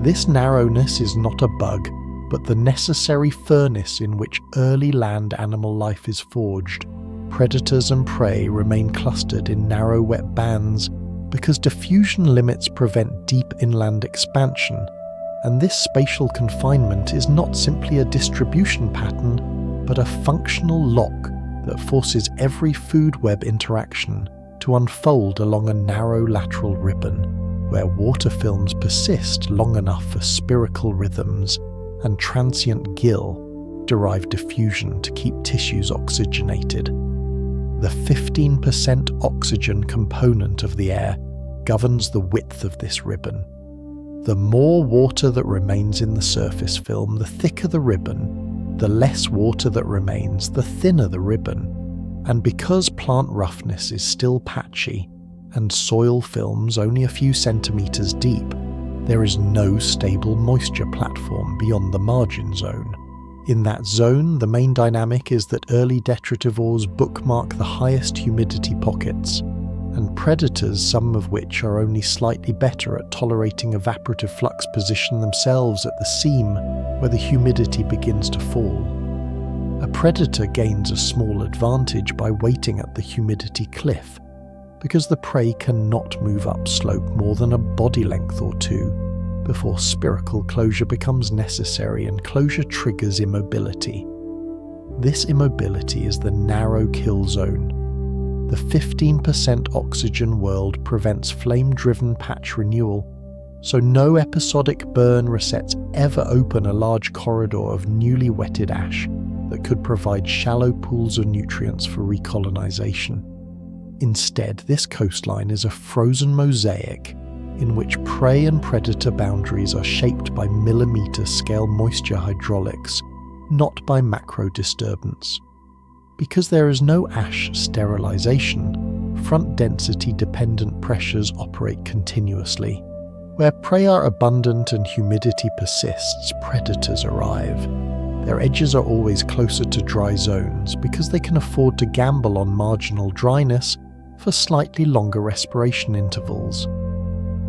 This narrowness is not a bug, but the necessary furnace in which early land animal life is forged. Predators and prey remain clustered in narrow wet bands because diffusion limits prevent deep inland expansion, and this spatial confinement is not simply a distribution pattern, but a functional lock that forces every food web interaction to unfold along a narrow lateral ribbon, where water films persist long enough for spherical rhythms and transient gill-derived diffusion to keep tissues oxygenated. The 15% oxygen component of the air governs the width of this ribbon. The more water that remains in the surface film, the thicker the ribbon. The less water that remains, the thinner the ribbon. And because plant roughness is still patchy, and soil films only a few centimeters deep, there is no stable moisture platform beyond the margin zone. In that zone, the main dynamic is that early detritivores bookmark the highest humidity pockets, and predators, some of which are only slightly better at tolerating evaporative flux, position themselves at the seam where the humidity begins to fall. A predator gains a small advantage by waiting at the humidity cliff, because the prey cannot move upslope more than a body length or two before spherical closure becomes necessary and closure triggers immobility. This immobility is the narrow kill zone. The 15% oxygen world prevents flame-driven patch renewal, so no episodic burn resets ever open a large corridor of newly wetted ash that could provide shallow pools of nutrients for recolonization. Instead, this coastline is a frozen mosaic in which prey and predator boundaries are shaped by millimeter-scale moisture hydraulics, not by macro disturbance. Because there is no ash sterilization, front density-dependent pressures operate continuously. Where prey are abundant and humidity persists, predators arrive. Their edges are always closer to dry zones because they can afford to gamble on marginal dryness for slightly longer respiration intervals.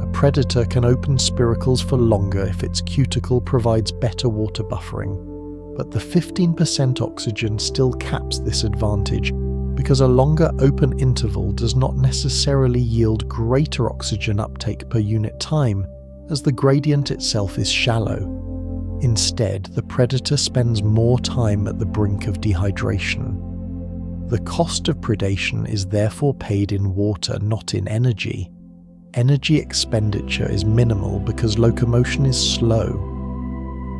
A predator can open spiracles for longer if its cuticle provides better water buffering, but the 15% oxygen still caps this advantage because a longer open interval does not necessarily yield greater oxygen uptake per unit time, as the gradient itself is shallow. Instead, the predator spends more time at the brink of dehydration. The cost of predation is therefore paid in water, not in energy. Energy expenditure is minimal because locomotion is slow.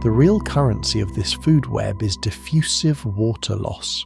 The real currency of this food web is diffusive water loss.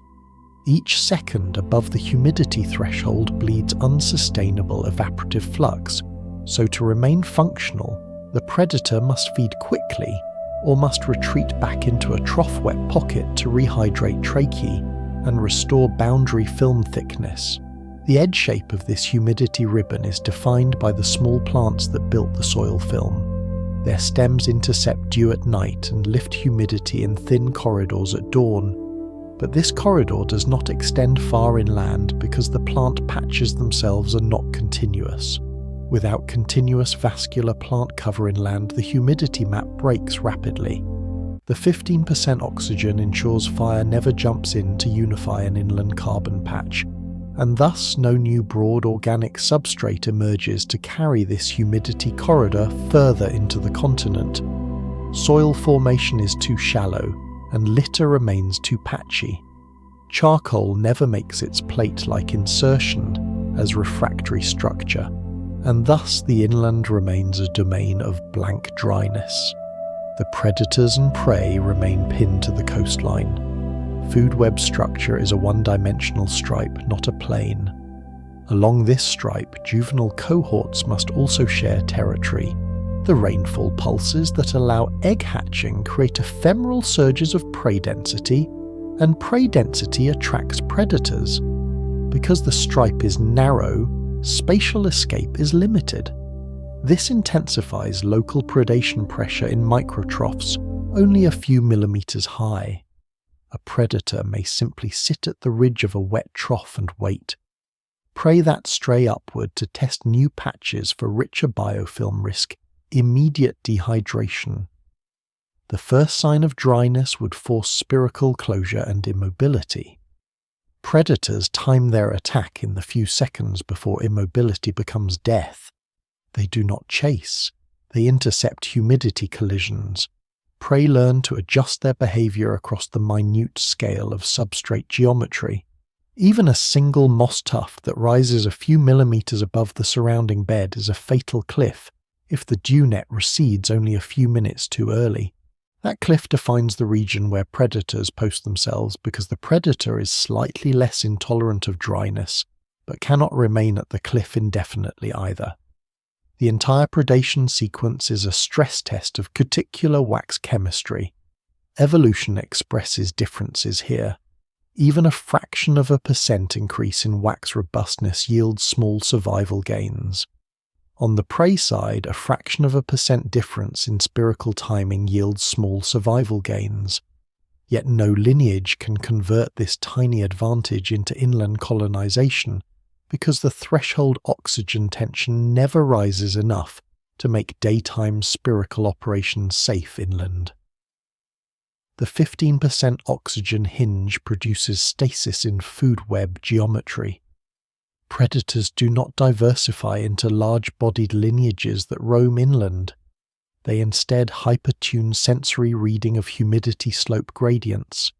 Each second above the humidity threshold bleeds unsustainable evaporative flux, so to remain functional, the predator must feed quickly or must retreat back into a trough wet pocket to rehydrate tracheae and restore boundary film thickness. The edge shape of this humidity ribbon is defined by the small plants that built the soil film. Their stems intercept dew at night and lift humidity in thin corridors at dawn. But this corridor does not extend far inland because the plant patches themselves are not continuous. Without continuous vascular plant cover inland, the humidity map breaks rapidly. The 15% oxygen ensures fire never jumps in to unify an inland carbon patch, and thus no new broad organic substrate emerges to carry this humidity corridor further into the continent. Soil formation is too shallow, and litter remains too patchy. Charcoal never makes its plate-like insertion, as refractory structure, and thus the inland remains a domain of blank dryness. The predators and prey remain pinned to the coastline. Food web structure is a one-dimensional stripe, not a plane. Along this stripe, juvenile cohorts must also share territory. The rainfall pulses that allow egg hatching create ephemeral surges of prey density, and prey density attracts predators. Because the stripe is narrow, spatial escape is limited. This intensifies local predation pressure in microtrophs only a few millimeters high. A predator may simply sit at the ridge of a wet trough and wait. Prey that stray upward to test new patches for richer biofilm risk immediate dehydration. The first sign of dryness would force spiracle closure and immobility. Predators time their attack in the few seconds before immobility becomes death. They do not chase, they intercept humidity collisions. Prey learn to adjust their behavior across the minute scale of substrate geometry. Even a single moss tuft that rises a few millimeters above the surrounding bed is a fatal cliff if the dew net recedes only a few minutes too early. That cliff defines the region where predators post themselves because the predator is slightly less intolerant of dryness, but cannot remain at the cliff indefinitely either. The entire predation sequence is a stress test of cuticular wax chemistry. Evolution expresses differences here. Even a fraction of a % increase in wax robustness yields small survival gains. On the prey side, a fraction of a % difference in spiracle timing yields small survival gains. Yet no lineage can convert this tiny advantage into inland colonization, because the threshold oxygen tension never rises enough to make daytime spiracle operations safe inland. The 15% oxygen hinge produces stasis in food web geometry. Predators do not diversify into large-bodied lineages that roam inland. They instead hypertune sensory reading of humidity slope gradients.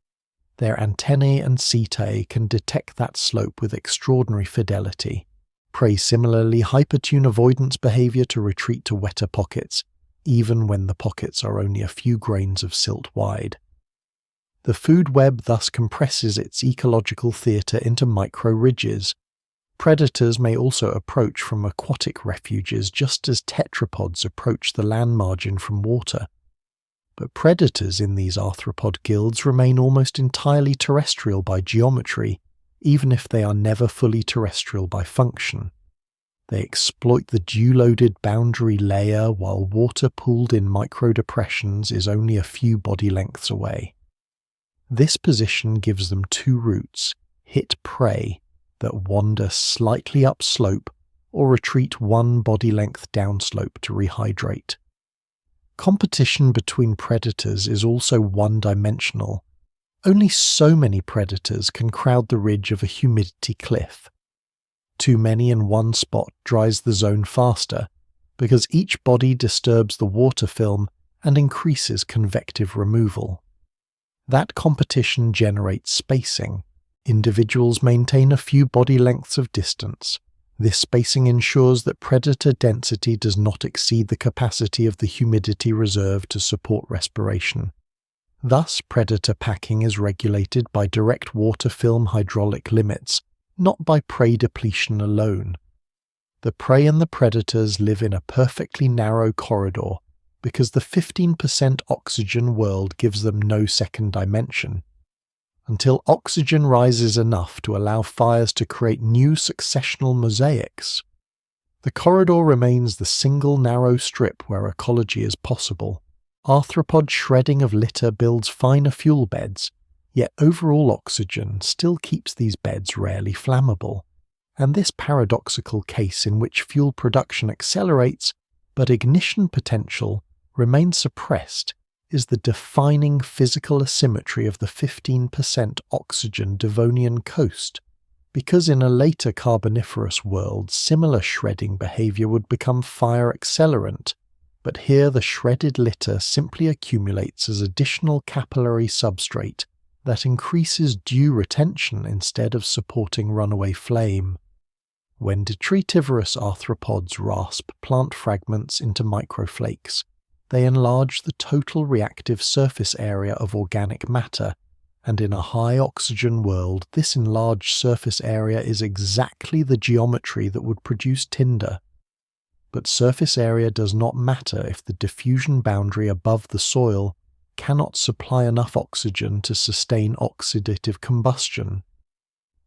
Their antennae and setae can detect that slope with extraordinary fidelity. Prey similarly hypertune avoidance behavior to retreat to wetter pockets, even when the pockets are only a few grains of silt wide. The food web thus compresses its ecological theatre into micro-ridges. Predators may also approach from aquatic refuges just as tetrapods approach the land margin from water. But predators in these arthropod guilds remain almost entirely terrestrial by geometry, even if they are never fully terrestrial by function. They exploit the dew-loaded boundary layer while water pooled in micro-depressions is only a few body lengths away. This position gives them two routes: hit prey, that wander slightly upslope, or retreat one body length downslope to rehydrate. Competition between predators is also one-dimensional. Only so many predators can crowd the ridge of a humidity cliff. Too many in one spot dries the zone faster, because each body disturbs the water film and increases convective removal. That competition generates spacing. Individuals maintain a few body lengths of distance. This spacing ensures that predator density does not exceed the capacity of the humidity reserve to support respiration. Thus, predator packing is regulated by direct water film hydraulic limits, not by prey depletion alone. The prey and the predators live in a perfectly narrow corridor, because the 15% oxygen world gives them no second dimension. Until oxygen rises enough to allow fires to create new successional mosaics, the corridor remains the single narrow strip where ecology is possible. Arthropod shredding of litter builds finer fuel beds, yet overall oxygen still keeps these beds rarely flammable. And this paradoxical case in which fuel production accelerates, but ignition potential remains suppressed, is the defining physical asymmetry of the 15% oxygen Devonian coast, because in a later Carboniferous world similar shredding behavior would become fire accelerant, but here the shredded litter simply accumulates as additional capillary substrate that increases dew retention instead of supporting runaway flame. When detritivorous arthropods rasp plant fragments into microflakes, they enlarge the total reactive surface area of organic matter, and in a high-oxygen world, this enlarged surface area is exactly the geometry that would produce tinder. But surface area does not matter if the diffusion boundary above the soil cannot supply enough oxygen to sustain oxidative combustion.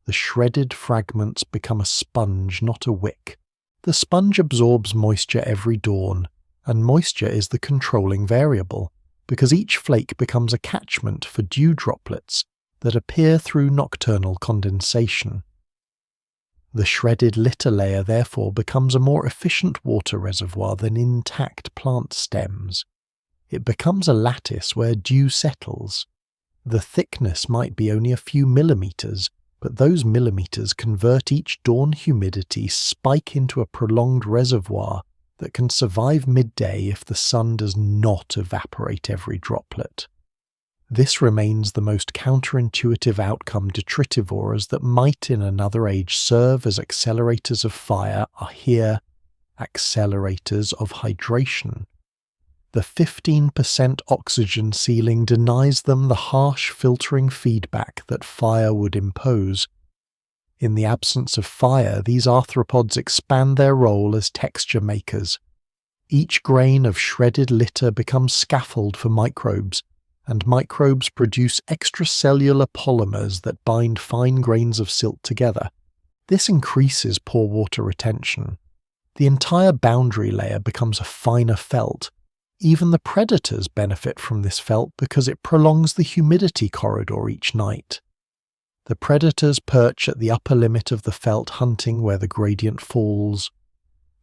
The shredded fragments become a sponge, not a wick. The sponge absorbs moisture every dawn, and moisture is the controlling variable, because each flake becomes a catchment for dew droplets that appear through nocturnal condensation. The shredded litter layer therefore becomes a more efficient water reservoir than intact plant stems. It becomes a lattice where dew settles. The thickness might be only a few millimeters, but those millimeters convert each dawn humidity spike into a prolonged reservoir that can survive midday if the sun does not evaporate every droplet. This remains the most counterintuitive outcome detritivores that might in another age serve as accelerators of fire are here accelerators of hydration. The 15% oxygen ceiling denies them the harsh filtering feedback that fire would impose. In the absence of fire, these arthropods expand their role as texture makers. Each grain of shredded litter becomes scaffold for microbes, and microbes produce extracellular polymers that bind fine grains of silt together. This increases pore water retention. The entire boundary layer becomes a finer felt. Even the predators benefit from this felt because it prolongs the humidity corridor each night. The predators perch at the upper limit of the felt, hunting where the gradient falls.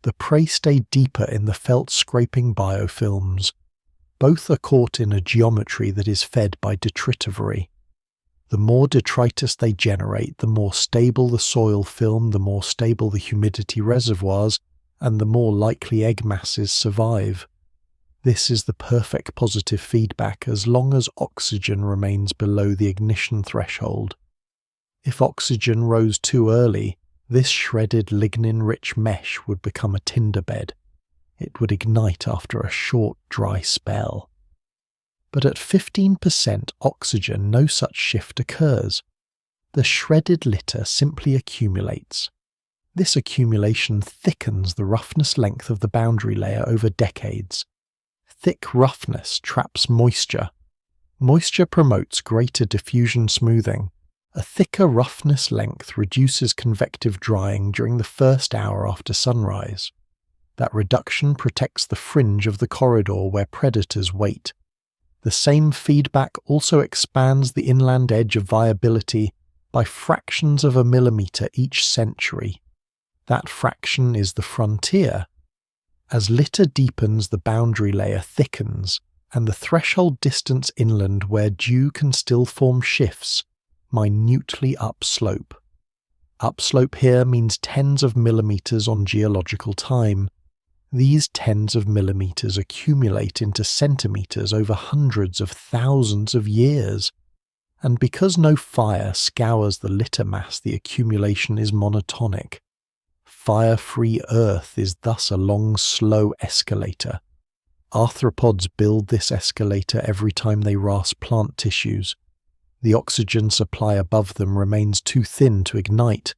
The prey stay deeper in the felt, scraping biofilms. Both are caught in a geometry that is fed by detritivory. The more detritus they generate, the more stable the soil film, the more stable the humidity reservoirs, and the more likely egg masses survive. This is the perfect positive feedback as long as oxygen remains below the ignition threshold. If oxygen rose too early, this shredded lignin-rich mesh would become a tinder bed. It would ignite after a short, dry spell. But at 15% oxygen, no such shift occurs. The shredded litter simply accumulates. This accumulation thickens the roughness length of the boundary layer over decades. Thick roughness traps moisture. Moisture promotes greater diffusion smoothing. A thicker roughness length reduces convective drying during the first hour after sunrise. That reduction protects the fringe of the corridor where predators wait. The same feedback also expands the inland edge of viability by fractions of a millimeter each century. That fraction is the frontier. As litter deepens, the boundary layer thickens, and the threshold distance inland where dew can still form shifts, minutely upslope. Upslope here means tens of millimeters on geological time. These tens of millimeters accumulate into centimeters over hundreds of thousands of years. And because no fire scours the litter mass, the accumulation is monotonic. Fire-free Earth is thus a long, slow escalator. Arthropods build this escalator every time they rasp plant tissues. The oxygen supply above them remains too thin to ignite,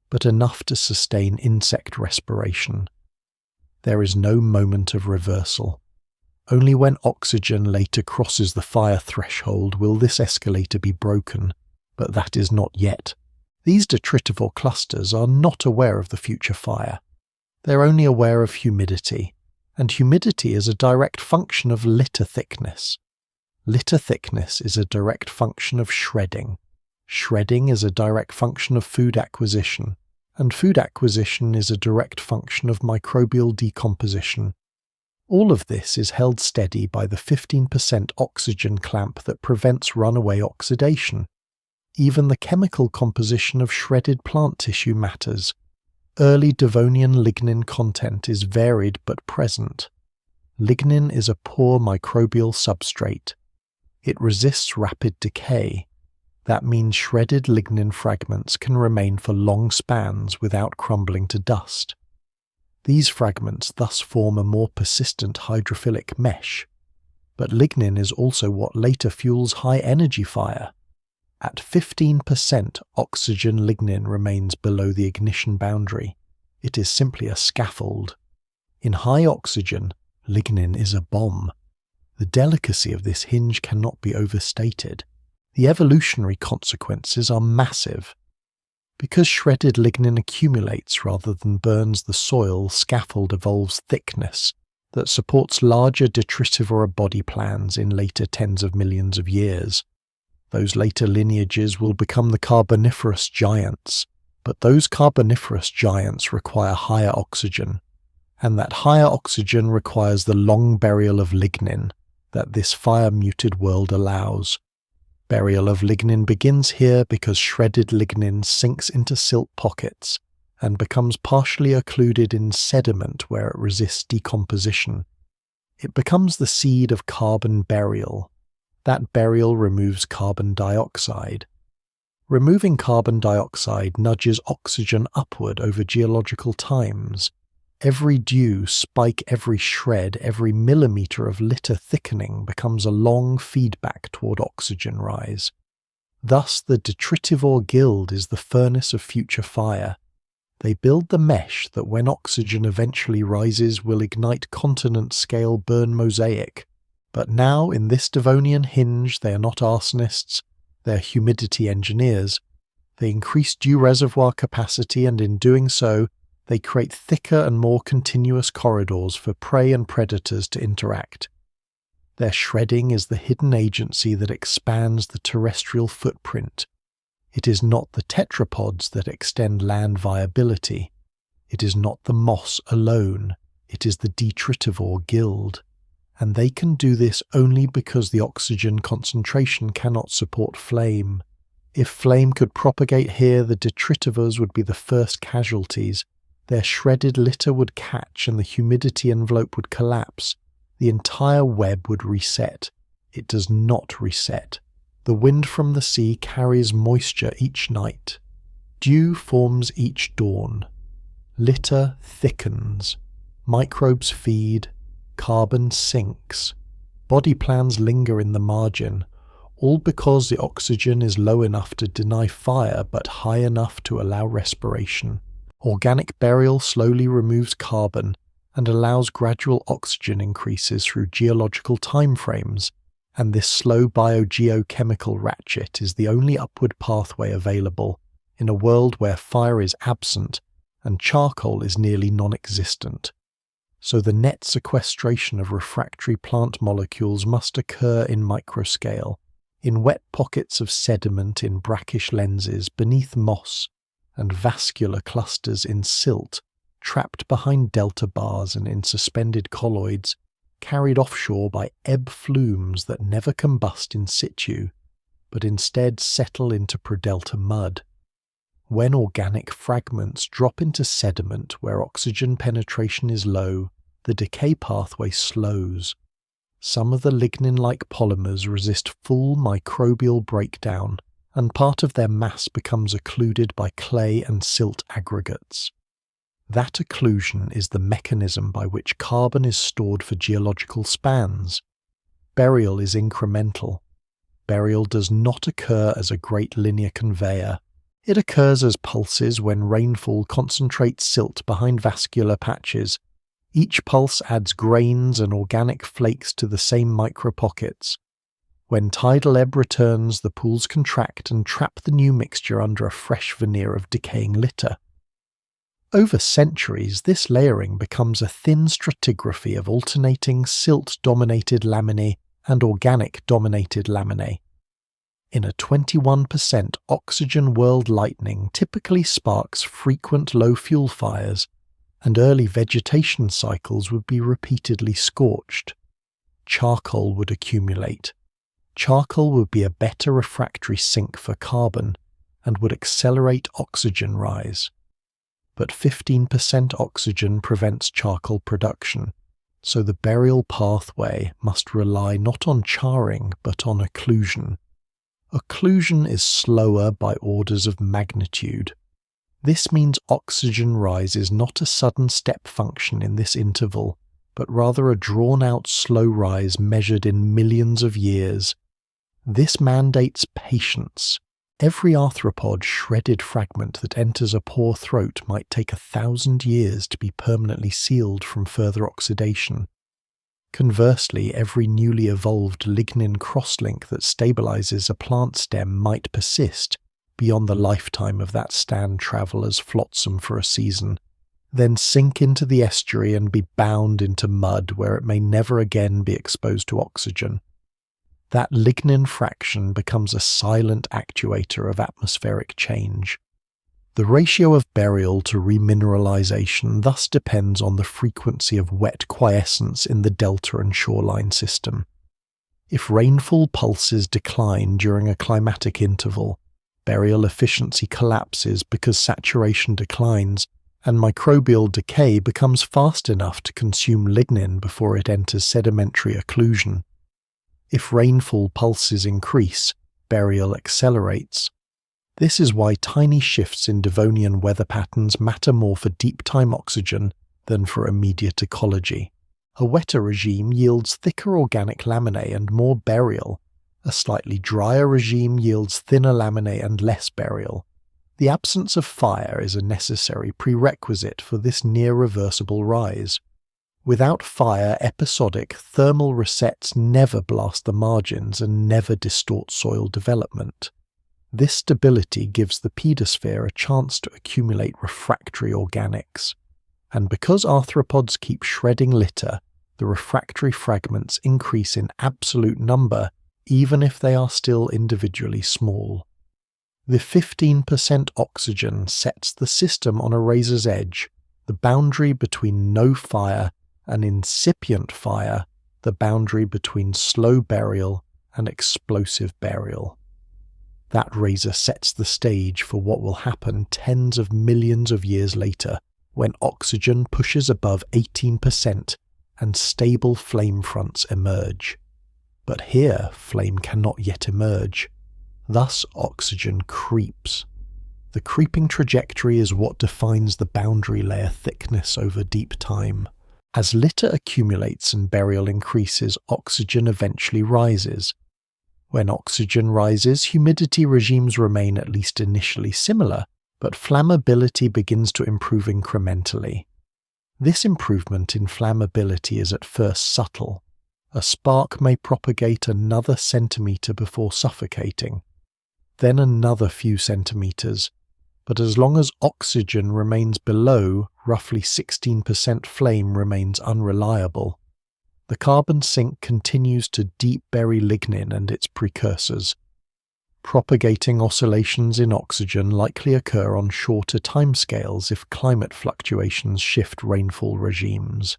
but enough to sustain insect respiration. There is no moment of reversal. Only when oxygen later crosses the fire threshold will this escalator be broken, but that is not yet. These detritivore clusters are not aware of the future fire. They're only aware of humidity, and humidity is a direct function of litter thickness. Litter thickness is a direct function of shredding. Shredding is a direct function of food acquisition, and food acquisition is a direct function of microbial decomposition. All of this is held steady by the 15% oxygen clamp that prevents runaway oxidation. Even the chemical composition of shredded plant tissue matters. Early Devonian lignin content is varied but present. Lignin is a poor microbial substrate. It resists rapid decay. That means shredded lignin fragments can remain for long spans without crumbling to dust. These fragments thus form a more persistent hydrophilic mesh. But lignin is also what later fuels high-energy fire. At 15% oxygen, lignin remains below the ignition boundary. It is simply a scaffold. In high oxygen, lignin is a bomb. The delicacy of this hinge cannot be overstated. The evolutionary consequences are massive. Because shredded lignin accumulates rather than burns the soil, scaffold evolves thickness that supports larger detritivora body plans in later tens of millions of years. Those later lineages will become the Carboniferous giants, but those Carboniferous giants require higher oxygen, and that higher oxygen requires the long burial of lignin that this fire-muted world allows. Burial of lignin begins here because shredded lignin sinks into silt pockets and becomes partially occluded in sediment where it resists decomposition. It becomes the seed of carbon burial. That burial removes carbon dioxide. Removing carbon dioxide nudges oxygen upward over geological times. Every dew, spike, every shred, every millimetre of litter thickening becomes a long feedback toward oxygen rise. Thus the detritivore guild is the furnace of future fire. They build the mesh that when oxygen eventually rises will ignite continent-scale burn mosaic. But now, in this Devonian hinge, they are not arsonists, they are humidity engineers. They increase dew reservoir capacity, and in doing so, they create thicker and more continuous corridors for prey and predators to interact. Their shredding is the hidden agency that expands the terrestrial footprint. It is not the tetrapods that extend land viability. It is not the moss alone. It is the detritivore guild. And they can do this only because the oxygen concentration cannot support flame. If flame could propagate here, the detritivores would be the first casualties. Their shredded litter would catch and the humidity envelope would collapse. The entire web would reset. It does not reset. The wind from the sea carries moisture each night. Dew forms each dawn. Litter thickens. Microbes feed. Carbon sinks. Body plans linger in the margin, all because the oxygen is low enough to deny fire but high enough to allow respiration. Organic burial slowly removes carbon and allows gradual oxygen increases through geological timeframes, and this slow biogeochemical ratchet is the only upward pathway available in a world where fire is absent and charcoal is nearly non-existent. So the net sequestration of refractory plant molecules must occur in microscale, in wet pockets of sediment in brackish lenses beneath moss, and vascular clusters in silt, trapped behind delta bars and in suspended colloids, carried offshore by ebb flumes that never combust in situ, but instead settle into prodelta mud. When organic fragments drop into sediment where oxygen penetration is low, the decay pathway slows. Some of the lignin-like polymers resist full microbial breakdown, and part of their mass becomes occluded by clay and silt aggregates. That occlusion is the mechanism by which carbon is stored for geological spans. Burial is incremental. Burial does not occur as a great linear conveyor. It occurs as pulses when rainfall concentrates silt behind vascular patches. Each pulse adds grains and organic flakes to the same micropockets. When tidal ebb returns, the pools contract and trap the new mixture under a fresh veneer of decaying litter. Over centuries, this layering becomes a thin stratigraphy of alternating silt-dominated laminae and organic-dominated laminae. In a 21% oxygen world, lightning typically sparks frequent low-fuel fires, and early vegetation cycles would be repeatedly scorched. Charcoal would accumulate. Charcoal would be a better refractory sink for carbon and would accelerate oxygen rise. But 15% oxygen prevents charcoal production, so the burial pathway must rely not on charring but on occlusion. Occlusion is slower by orders of magnitude. This means oxygen rise is not a sudden step function in this interval, but rather a drawn-out slow rise measured in millions of years. This mandates patience. Every arthropod shredded fragment that enters a pore throat might take 1,000 years to be permanently sealed from further oxidation. Conversely, every newly evolved lignin crosslink that stabilizes a plant stem might persist beyond the lifetime of that stand traveler's flotsam for a season, then sink into the estuary and be bound into mud where it may never again be exposed to oxygen. That lignin fraction becomes a silent actuator of atmospheric change. The ratio of burial to remineralization thus depends on the frequency of wet quiescence in the delta and shoreline system. If rainfall pulses decline during a climatic interval, burial efficiency collapses because saturation declines, and microbial decay becomes fast enough to consume lignin before it enters sedimentary occlusion. If rainfall pulses increase, burial accelerates. This is why tiny shifts in Devonian weather patterns matter more for deep-time oxygen than for immediate ecology. A wetter regime yields thicker organic laminae and more burial. A slightly drier regime yields thinner laminae and less burial. The absence of fire is a necessary prerequisite for this near-reversible rise. Without fire, episodic thermal resets never blast the margins and never distort soil development. This stability gives the pedosphere a chance to accumulate refractory organics. And because arthropods keep shredding litter, the refractory fragments increase in absolute number even if they are still individually small. The 15% oxygen sets the system on a razor's edge, the boundary between no fire and incipient fire, the boundary between slow burial and explosive burial. That razor sets the stage for what will happen tens of millions of years later, when oxygen pushes above 18% and stable flame fronts emerge. But here, flame cannot yet emerge. Thus, oxygen creeps. The creeping trajectory is what defines the boundary layer thickness over deep time. As litter accumulates and burial increases, oxygen eventually rises. When oxygen rises, humidity regimes remain at least initially similar, but flammability begins to improve incrementally. This improvement in flammability is at first subtle. A spark may propagate another centimetre before suffocating, then another few centimetres, but as long as oxygen remains below roughly 16% flame remains unreliable. The carbon sink continues to deep bury lignin and its precursors. Propagating oscillations in oxygen likely occur on shorter timescales if climate fluctuations shift rainfall regimes.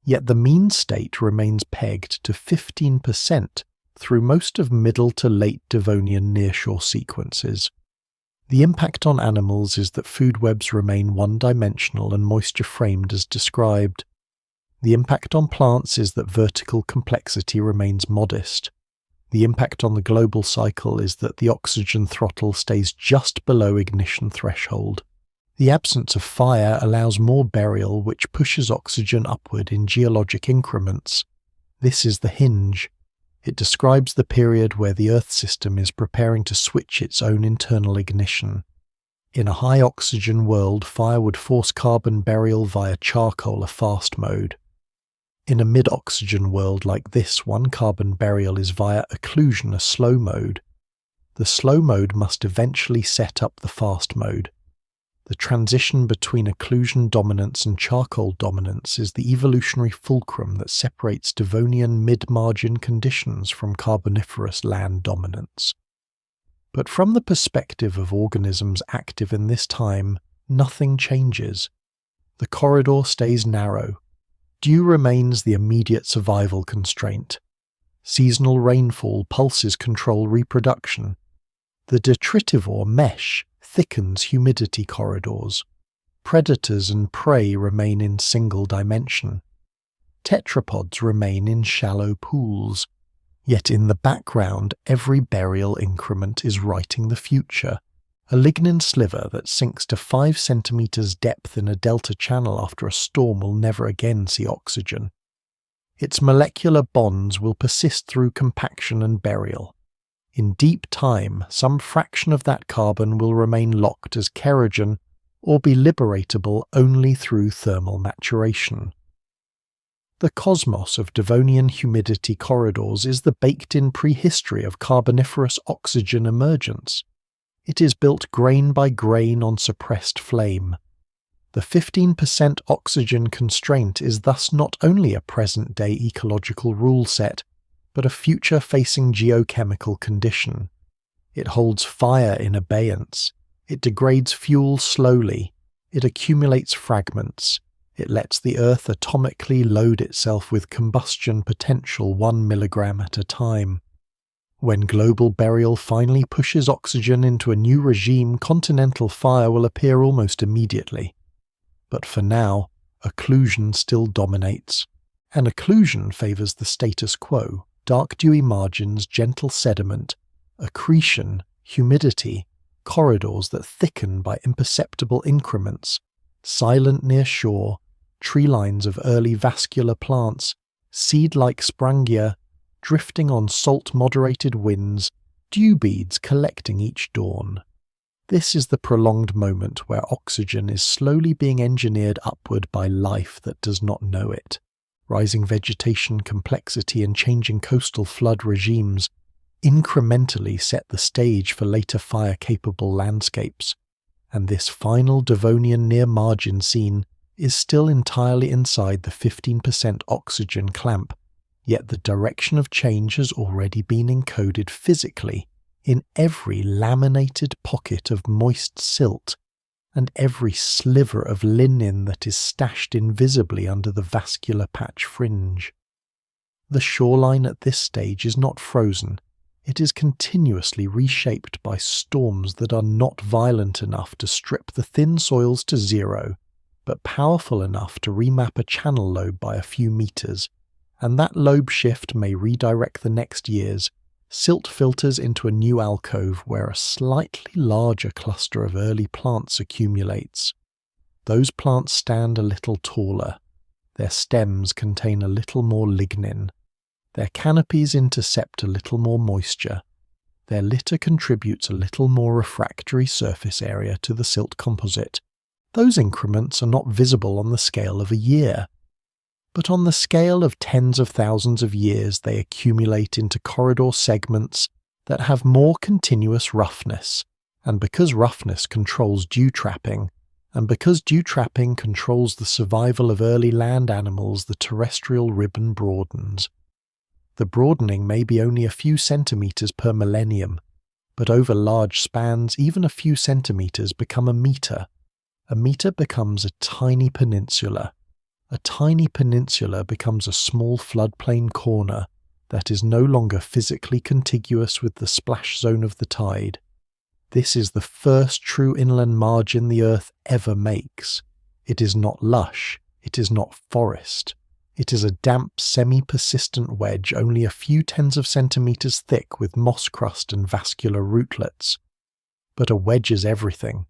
Yet the mean state remains pegged to 15% through most of middle to late Devonian nearshore sequences. The impact on animals is that food webs remain one-dimensional and moisture-framed as described. The impact on plants is that vertical complexity remains modest. The impact on the global cycle is that the oxygen throttle stays just below ignition threshold. The absence of fire allows more burial, which pushes oxygen upward in geologic increments. This is the hinge. It describes the period where the Earth system is preparing to switch its own internal ignition. In a high oxygen world, fire would force carbon burial via charcoal, a fast mode. In a mid-oxygen world like this, one carbon burial is via occlusion, a slow mode. The slow mode must eventually set up the fast mode. The transition between occlusion dominance and charcoal dominance is the evolutionary fulcrum that separates Devonian mid-margin conditions from Carboniferous land dominance. But from the perspective of organisms active in this time, nothing changes. The corridor stays narrow. Dew remains the immediate survival constraint. Seasonal rainfall pulses control reproduction. The detritivore mesh thickens humidity corridors. Predators and prey remain in single dimension. Tetrapods remain in shallow pools. Yet in the background, every burial increment is writing the future. A lignin sliver that sinks to 5 centimeters depth in a delta channel after a storm will never again see oxygen. Its molecular bonds will persist through compaction and burial. In deep time, some fraction of that carbon will remain locked as kerogen or be liberatable only through thermal maturation. The cosmos of Devonian humidity corridors is the baked-in prehistory of Carboniferous oxygen emergence. It is built grain by grain on suppressed flame. The 15% oxygen constraint is thus not only a present-day ecological rule set, but a future-facing geochemical condition. It holds fire in abeyance. It degrades fuel slowly. It accumulates fragments. It lets the Earth atomically load itself with combustion potential 1 milligram at a time. When global burial finally pushes oxygen into a new regime, continental fire will appear almost immediately. But for now, occlusion still dominates. And occlusion favours the status quo: dark dewy margins, gentle sediment, accretion, humidity, corridors that thicken by imperceptible increments, silent near shore, tree lines of early vascular plants, seed-like sprangia, drifting on salt-moderated winds, dew beads collecting each dawn. This is the prolonged moment where oxygen is slowly being engineered upward by life that does not know it. Rising vegetation complexity and changing coastal flood regimes incrementally set the stage for later fire-capable landscapes, and this final Devonian near-margin scene is still entirely inside the 15% oxygen clamp, yet the direction of change has already been encoded physically in every laminated pocket of moist silt and every sliver of linen that is stashed invisibly under the vascular patch fringe. The shoreline at this stage is not frozen. It is continuously reshaped by storms that are not violent enough to strip the thin soils to zero, but powerful enough to remap a channel lobe by a few meters, and that lobe shift may redirect the next year's silt filters into a new alcove where a slightly larger cluster of early plants accumulates. Those plants stand a little taller. Their stems contain a little more lignin. Their canopies intercept a little more moisture. Their litter contributes a little more refractory surface area to the silt composite. Those increments are not visible on the scale of a year, but on the scale of tens of thousands of years they accumulate into corridor segments that have more continuous roughness, and because roughness controls dew trapping, and because dew trapping controls the survival of early land animals, the terrestrial ribbon broadens. The broadening may be only a few centimeters per millennium, but over large spans even a few centimeters become a meter. A meter becomes a tiny peninsula. A tiny peninsula becomes a small floodplain corner that is no longer physically contiguous with the splash zone of the tide. This is the first true inland margin the Earth ever makes. It is not lush, it is not forest. It is a damp, semi-persistent wedge only a few tens of centimeters thick with moss crust and vascular rootlets. But a wedge is everything.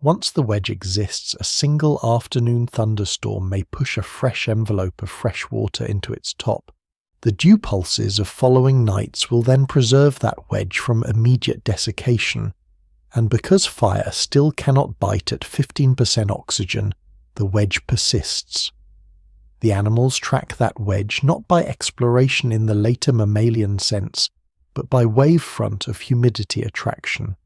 Once the wedge exists, a single afternoon thunderstorm may push a fresh envelope of fresh water into its top. The dew pulses of following nights will then preserve that wedge from immediate desiccation, and because fire still cannot bite at 15% oxygen, the wedge persists. The animals track that wedge not by exploration in the later mammalian sense, but by wavefront of humidity attraction.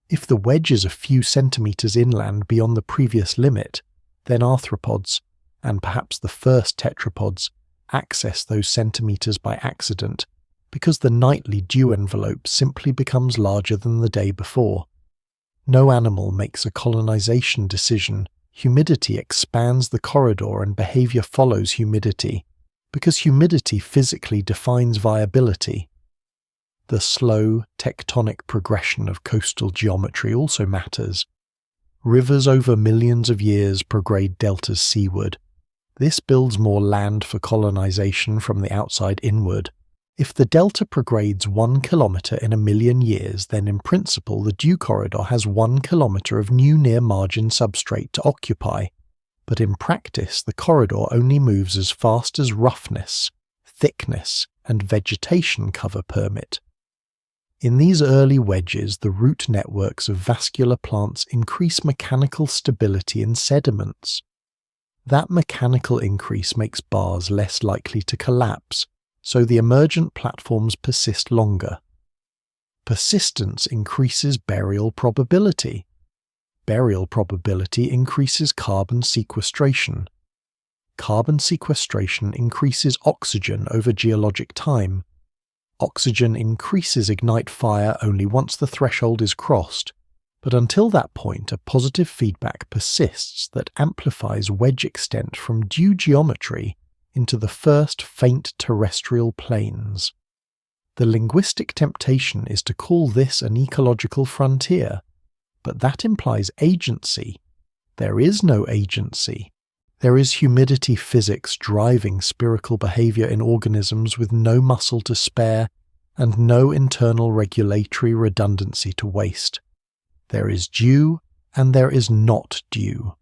If the wedge is a few centimeters inland beyond the previous limit, then arthropods, and perhaps the first tetrapods, access those centimeters by accident, because the nightly dew envelope simply becomes larger than the day before. No animal makes a colonization decision. Humidity expands the corridor and behavior follows humidity, because humidity physically defines viability. The slow, tectonic progression of coastal geometry also matters. Rivers over millions of years prograde deltas seaward. This builds more land for colonization from the outside inward. If the delta progrades 1 kilometre in a million years, then in principle the dew corridor has 1 kilometre of new near-margin substrate to occupy, but in practice the corridor only moves as fast as roughness, thickness, and vegetation cover permit. In these early wedges, the root networks of vascular plants increase mechanical stability in sediments. That mechanical increase makes bars less likely to collapse, so the emergent platforms persist longer. Persistence increases burial probability. Burial probability increases carbon sequestration. Carbon sequestration increases oxygen over geologic time. Oxygen increases ignite fire only once the threshold is crossed, but until that point a positive feedback persists that amplifies wedge extent from dew geometry into the first faint terrestrial planes. The linguistic temptation is to call this an ecological frontier, but that implies agency. There is no agency. There is humidity physics driving spherical behavior in organisms with no muscle to spare and no internal regulatory redundancy to waste. There is dew and there is not dew.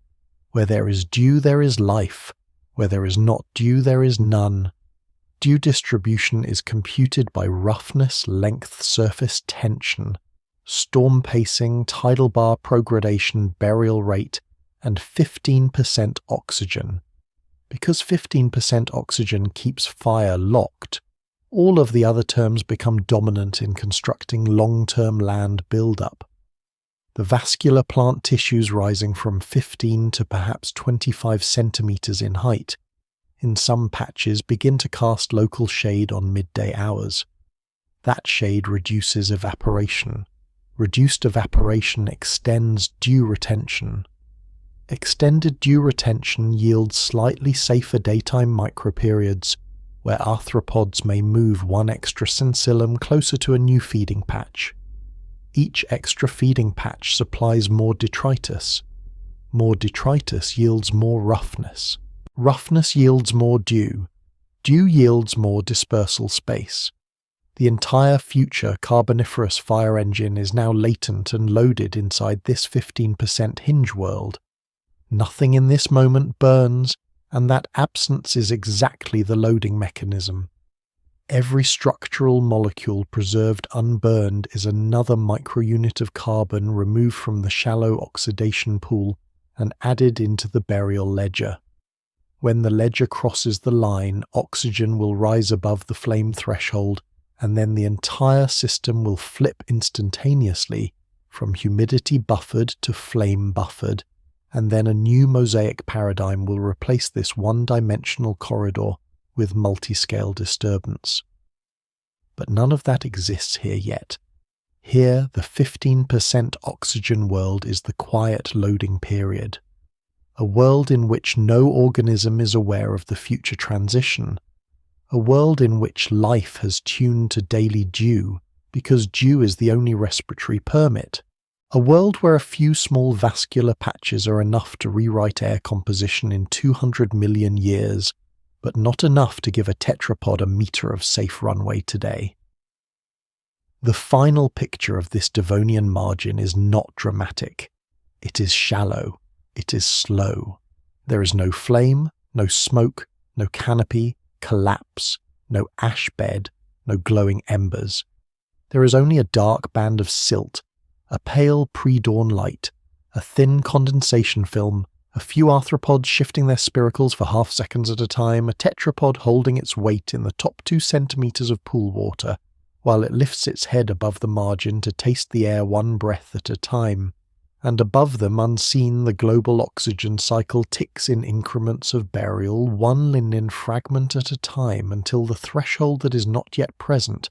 Where there is dew, there is life. Where there is not dew, there is none. Dew distribution is computed by roughness, length, surface tension, storm pacing, tidal bar progradation, burial rate, and 15% oxygen. Because 15% oxygen keeps fire locked, all of the other terms become dominant in constructing long-term land build-up. The vascular plant tissues rising from 15 to perhaps 25 centimeters in height, in some patches begin to cast local shade on midday hours. That shade reduces evaporation. Reduced evaporation extends dew retention. Extended dew retention yields slightly safer daytime microperiods, where arthropods may move one extra sensillum closer to a new feeding patch. Each extra feeding patch supplies more detritus. More detritus yields more roughness. Roughness yields more dew. Dew yields more dispersal space. The entire future Carboniferous fire engine is now latent and loaded inside this 15% hinge world. Nothing in this moment burns, and that absence is exactly the loading mechanism. Every structural molecule preserved unburned is another microunit of carbon removed from the shallow oxidation pool and added into the burial ledger. When the ledger crosses the line, oxygen will rise above the flame threshold, and then the entire system will flip instantaneously from humidity buffered to flame buffered, and then a new mosaic paradigm will replace this one-dimensional corridor with multi-scale disturbance. But none of that exists here yet. Here, the 15% oxygen world is the quiet loading period. A world in which no organism is aware of the future transition. A world in which life has tuned to daily dew, because dew is the only respiratory permit. A world where a few small vascular patches are enough to rewrite air composition in 200 million years, but not enough to give a tetrapod a meter of safe runway today. The final picture of this Devonian margin is not dramatic. It is shallow. It is slow. There is no flame, no smoke, no canopy, collapse, no ash bed, no glowing embers. There is only a dark band of silt, a pale pre-dawn light, a thin condensation film, a few arthropods shifting their spiracles for half seconds at a time, a tetrapod holding its weight in the top 2 centimeters of pool water, while it lifts its head above the margin to taste the air one breath at a time, and above them unseen the global oxygen cycle ticks in increments of burial, one lignin fragment at a time, until the threshold that is not yet present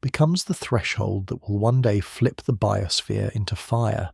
becomes the threshold that will one day flip the biosphere into fire.